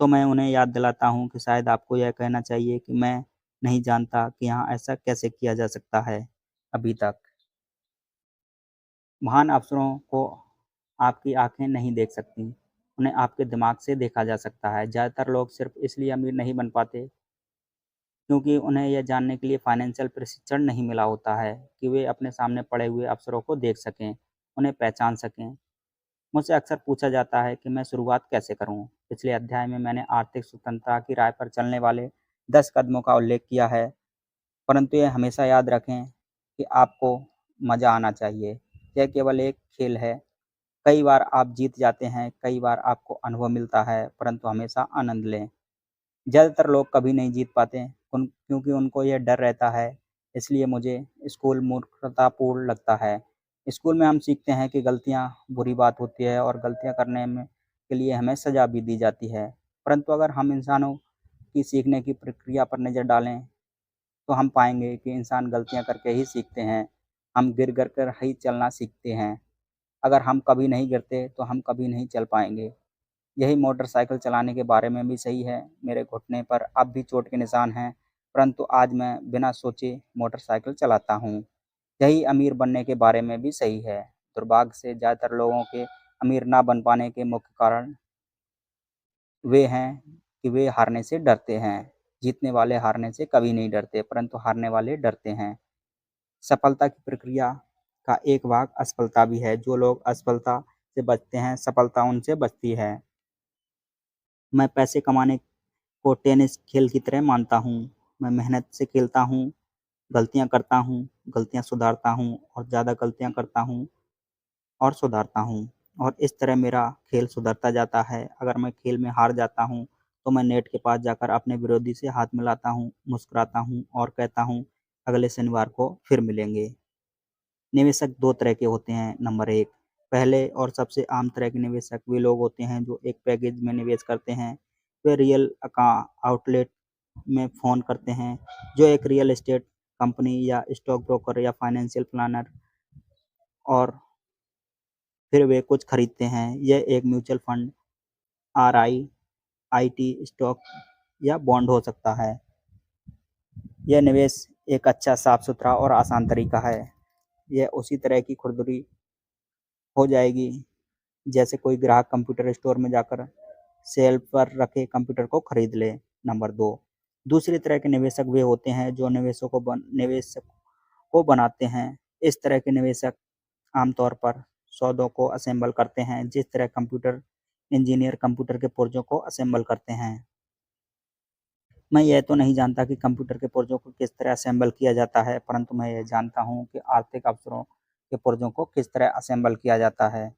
तो मैं उन्हें याद दिलाता हूँ कि शायद आपको यह कहना चाहिए कि मैं नहीं जानता कि यहाँ ऐसा कैसे किया जा सकता है अभी तक। महान अफ़सरों को आपकी आँखें नहीं देख सकतीं, उन्हें आपके दिमाग से देखा जा सकता है। ज़्यादातर लोग सिर्फ़ इसलिए अमीर नहीं बन पाते क्योंकि उन्हें यह जानने के लिए फाइनेंशियल प्रशिक्षण नहीं मिला होता है कि वे अपने सामने पड़े हुए अवसरों को देख सकें, उन्हें पहचान सकें। मुझसे अक्सर पूछा जाता है कि मैं शुरुआत कैसे करूं? पिछले अध्याय में मैंने आर्थिक स्वतंत्रता की राह पर चलने वाले 10 कदमों का उल्लेख किया है, परंतु यह हमेशा याद रखें कि आपको मज़ा आना चाहिए। यह केवल एक खेल है। कई बार आप जीत जाते हैं, कई बार आपको अनुभव मिलता है, परंतु हमेशा आनंद लें। ज़्यादातर लोग कभी नहीं जीत पाते क्योंकि उनको यह डर रहता है। इसलिए मुझे स्कूल मूर्खतापूर्ण लगता है। स्कूल में हम सीखते हैं कि गलतियाँ बुरी बात होती है और गलतियाँ करने में के लिए हमें सज़ा भी दी जाती है। परंतु अगर हम इंसानों की सीखने की प्रक्रिया पर नज़र डालें, तो हम पाएंगे कि इंसान गलतियाँ करके ही सीखते हैं। हम गिर गिर कर ही चलना सीखते हैं। अगर हम कभी नहीं गिरते तो हम कभी नहीं चल पाएंगे। यही मोटरसाइकिल चलाने के बारे में भी सही है। मेरे घुटने पर अब भी चोट के निशान हैं, परंतु आज मैं बिना सोचे मोटरसाइकिल चलाता हूँ। यही अमीर बनने के बारे में भी सही है। दुर्भाग्य से ज़्यादातर लोगों के अमीर ना बन पाने के मुख्य कारण वे हैं कि वे हारने से डरते हैं। जीतने वाले हारने से कभी नहीं डरते, परंतु हारने वाले डरते हैं। सफलता की प्रक्रिया का एक भाग असफलता भी है। जो लोग असफलता से बचते हैं, सफलता उनसे बचती है। मैं पैसे कमाने को टेनिस खेल की तरह मानता हूँ। मैं मेहनत से खेलता हूँ, गलतियाँ करता हूँ, गलतियाँ सुधारता हूँ और ज़्यादा गलतियाँ करता हूँ और सुधारता हूँ और इस तरह मेरा खेल सुधरता जाता है। अगर मैं खेल में हार जाता हूँ, तो मैं नेट के पास जाकर अपने विरोधी से हाथ मिलाता हूँ, मुस्कुराता हूँ और कहता हूँ, अगले शनिवार को फिर मिलेंगे। निवेशक 2 तरह के होते हैं। नंबर 1, पहले और सबसे आम तरह के निवेशक वे लोग होते हैं जो एक पैकेज में निवेश करते हैं। वे रियल आउटलेट में फ़ोन करते हैं, जो एक रियल एस्टेट कंपनी या स्टॉक ब्रोकर या फाइनेंशियल प्लानर, और फिर वे कुछ खरीदते हैं। यह एक mutual fund, RI, IT, stock या बॉन्ड हो सकता है। यह निवेश एक अच्छा, साफ-सुथरा और आसान तरीका है। यह उसी तरह की खुरदरी हो जाएगी जैसे कोई ग्राहक कंप्यूटर स्टोर में जाकर शेल्फ पर रखे कंप्यूटर को खरीद ले। नंबर 2, दूसरी तरह के निवेशक वे होते हैं जो निवेशक को बनाते हैं। इस तरह के निवेशक आमतौर पर सौदों को असेंबल करते हैं, जिस तरह कंप्यूटर इंजीनियर कंप्यूटर के पुर्जों को असेंबल करते हैं। मैं यह तो नहीं जानता कि कंप्यूटर के पुर्जों को किस तरह असेंबल किया जाता है, परंतु मैं यह जानता हूँ कि आर्थिक अवसरों के पुर्जों को किस तरह असेंबल किया जाता है,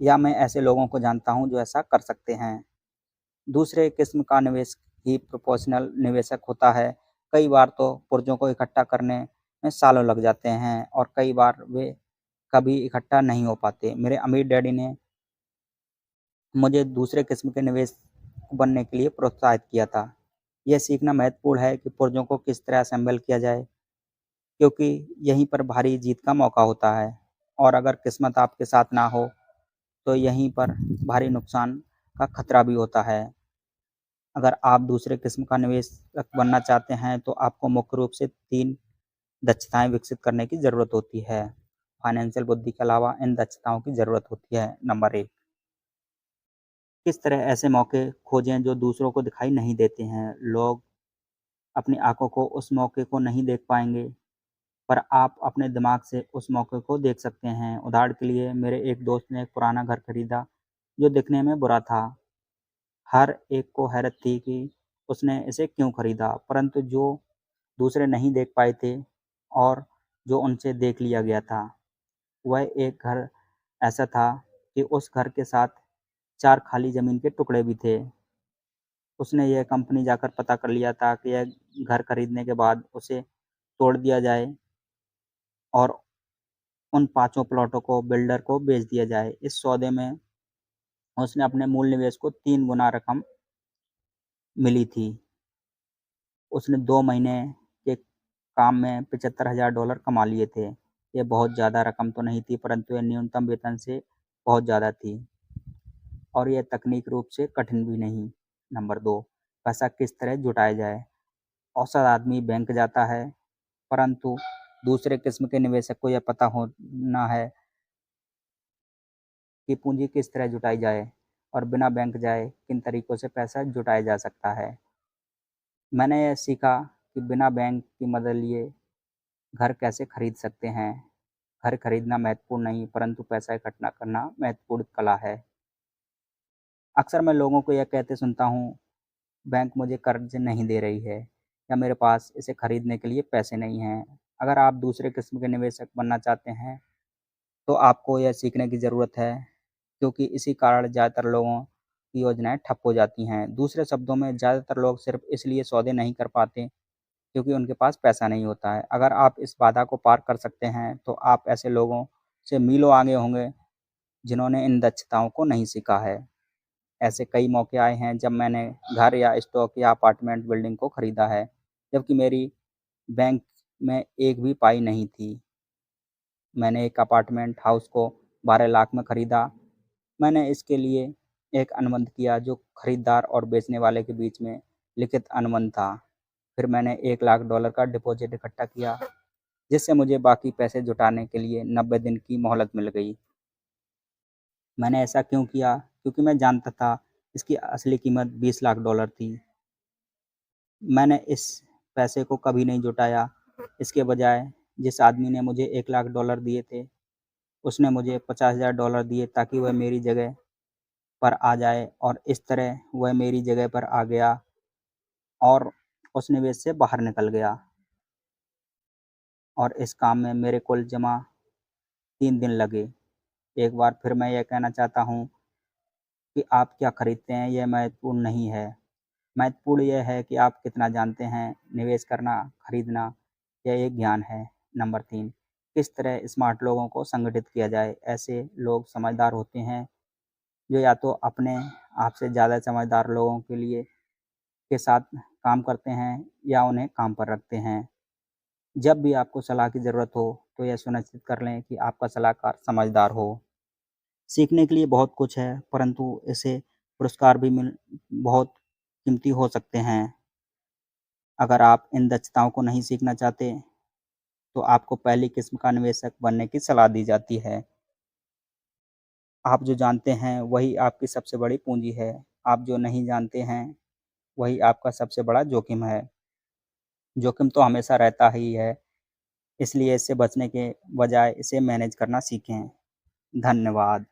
या मैं ऐसे लोगों को जानता हूँ जो ऐसा कर सकते हैं। दूसरे किस्म का निवेश ही प्रोपोर्शनल निवेशक होता है। कई बार तो पुर्जों को इकट्ठा करने में सालों लग जाते हैं और कई बार वे कभी इकट्ठा नहीं हो पाते। मेरे अमीर डैडी ने मुझे दूसरे किस्म के निवेशक बनने के लिए प्रोत्साहित किया था। यह सीखना महत्वपूर्ण है कि पुर्जों को किस तरह असेंबल किया जाए, क्योंकि यहीं पर भारी जीत का मौका होता है और अगर किस्मत आपके साथ ना हो, तो यहीं पर भारी नुकसान का खतरा भी होता है। अगर आप दूसरे किस्म का निवेशक बनना चाहते हैं, तो आपको मुख्य रूप से 3 दक्षताएँ विकसित करने की ज़रूरत होती है। फाइनेंशियल बुद्धि के अलावा इन दक्षताओं की ज़रूरत होती है। नंबर 1, किस तरह ऐसे मौके खोजें जो दूसरों को दिखाई नहीं देते हैं। लोग अपनी आँखों को उस मौके को नहीं देख पाएँगे, पर आप अपने दिमाग से उस मौके को देख सकते हैं। उदाहरण के लिए, मेरे एक दोस्त ने एक पुराना घर खरीदा, जो दिखने में बुरा था। हर एक को हैरत थी कि उसने इसे क्यों खरीदा, परंतु जो दूसरे नहीं देख पाए थे और जो उनसे देख लिया गया था, वह एक घर ऐसा था कि उस घर के साथ 4 खाली ज़मीन के टुकड़े भी थे। उसने यह कंपनी जाकर पता कर लिया था कि यह घर खरीदने के बाद उसे तोड़ दिया जाए और उन पाँचों प्लॉटों को बिल्डर को बेच दिया जाए। इस सौदे में उसने अपने मूल निवेश को 3 गुना रकम मिली थी। उसने 2 महीने के काम में $75,000 कमा लिए थे। ये बहुत ज़्यादा रकम तो नहीं थी, परंतु यह न्यूनतम वेतन से बहुत ज़्यादा थी और यह तकनीक रूप से कठिन भी नहीं। नंबर 2, पैसा किस तरह जुटाया जाए? औसत आदमी बैंक जाता है, परंतु दूसरे किस्म के निवेशक को यह पता होना है कि पूँजी किस तरह जुटाई जाए और बिना बैंक जाए किन तरीकों से पैसा जुटाया जा सकता है। मैंने यह सीखा कि बिना बैंक की मदद लिए घर कैसे खरीद सकते हैं। घर खरीदना महत्वपूर्ण नहीं, परंतु पैसा इकट्ठा करना महत्वपूर्ण कला है। अक्सर मैं लोगों को यह कहते सुनता हूँ, बैंक मुझे कर्ज नहीं दे रही है या मेरे पास इसे खरीदने के लिए पैसे नहीं हैं। अगर आप दूसरे किस्म के निवेशक बनना चाहते हैं, तो आपको यह सीखने की ज़रूरत है, क्योंकि इसी कारण ज़्यादातर लोगों की योजनाएँ ठप हो जाती हैं। दूसरे शब्दों में, ज़्यादातर लोग सिर्फ़ इसलिए सौदे नहीं कर पाते, क्योंकि उनके पास पैसा नहीं होता है। अगर आप इस बाधा को पार कर सकते हैं, तो आप ऐसे लोगों से मीलों आगे होंगे, जिन्होंने इन दक्षताओं को नहीं सीखा है। ऐसे कई मौके आए हैं जब मैंने घर या स्टॉक या अपार्टमेंट बिल्डिंग को खरीदा है, जबकि मेरी बैंक में एक भी पाई नहीं थी। मैंने एक अपार्टमेंट हाउस को 12 लाख में खरीदा। मैंने इसके लिए एक अनुबंध किया, जो खरीदार और बेचने वाले के बीच में लिखित अनुबंध था। फिर मैंने $1 लाख का डिपॉजिट इकट्ठा किया, जिससे मुझे बाकी पैसे जुटाने के लिए 90 दिन की मोहलत मिल गई। मैंने ऐसा क्यों किया? क्योंकि मैं जानता था इसकी असली कीमत $20 लाख थी। मैंने इस पैसे को कभी नहीं जुटाया। इसके बजाय जिस आदमी ने मुझे $1 लाख दिए थे, उसने मुझे $50,000 दिए, ताकि वह मेरी जगह पर आ जाए, और इस तरह वह मेरी जगह पर आ गया और उस निवेश से बाहर निकल गया। और इस काम में मेरे कुल जमा 3 दिन लगे। एक बार फिर मैं यह कहना चाहता हूँ कि आप क्या खरीदते हैं, यह महत्वपूर्ण नहीं है। महत्वपूर्ण यह है कि आप कितना जानते हैं। निवेश करना, खरीदना, यह एक ज्ञान है। नंबर 3, किस तरह स्मार्ट लोगों को संगठित किया जाए। ऐसे लोग समझदार होते हैं, जो या तो अपने आप से ज़्यादा समझदार लोगों के लिए के साथ काम करते हैं, या उन्हें काम पर रखते हैं। जब भी आपको सलाह की ज़रूरत हो, तो यह सुनिश्चित कर लें कि आपका सलाहकार समझदार हो। सीखने के लिए बहुत कुछ है, परंतु इसे पुरस्कार भी मिल बहुत कीमती हो सकते हैं। अगर आप इन दक्षताओं को नहीं सीखना चाहते, तो आपको पहली किस्म का निवेशक बनने की सलाह दी जाती है। आप जो जानते हैं, वही आपकी सबसे बड़ी पूँजी है। आप जो नहीं जानते हैं, वही आपका सबसे बड़ा जोखिम है। जोखिम तो हमेशा रहता ही है, इसलिए इससे बचने के बजाय इसे मैनेज करना सीखें। धन्यवाद।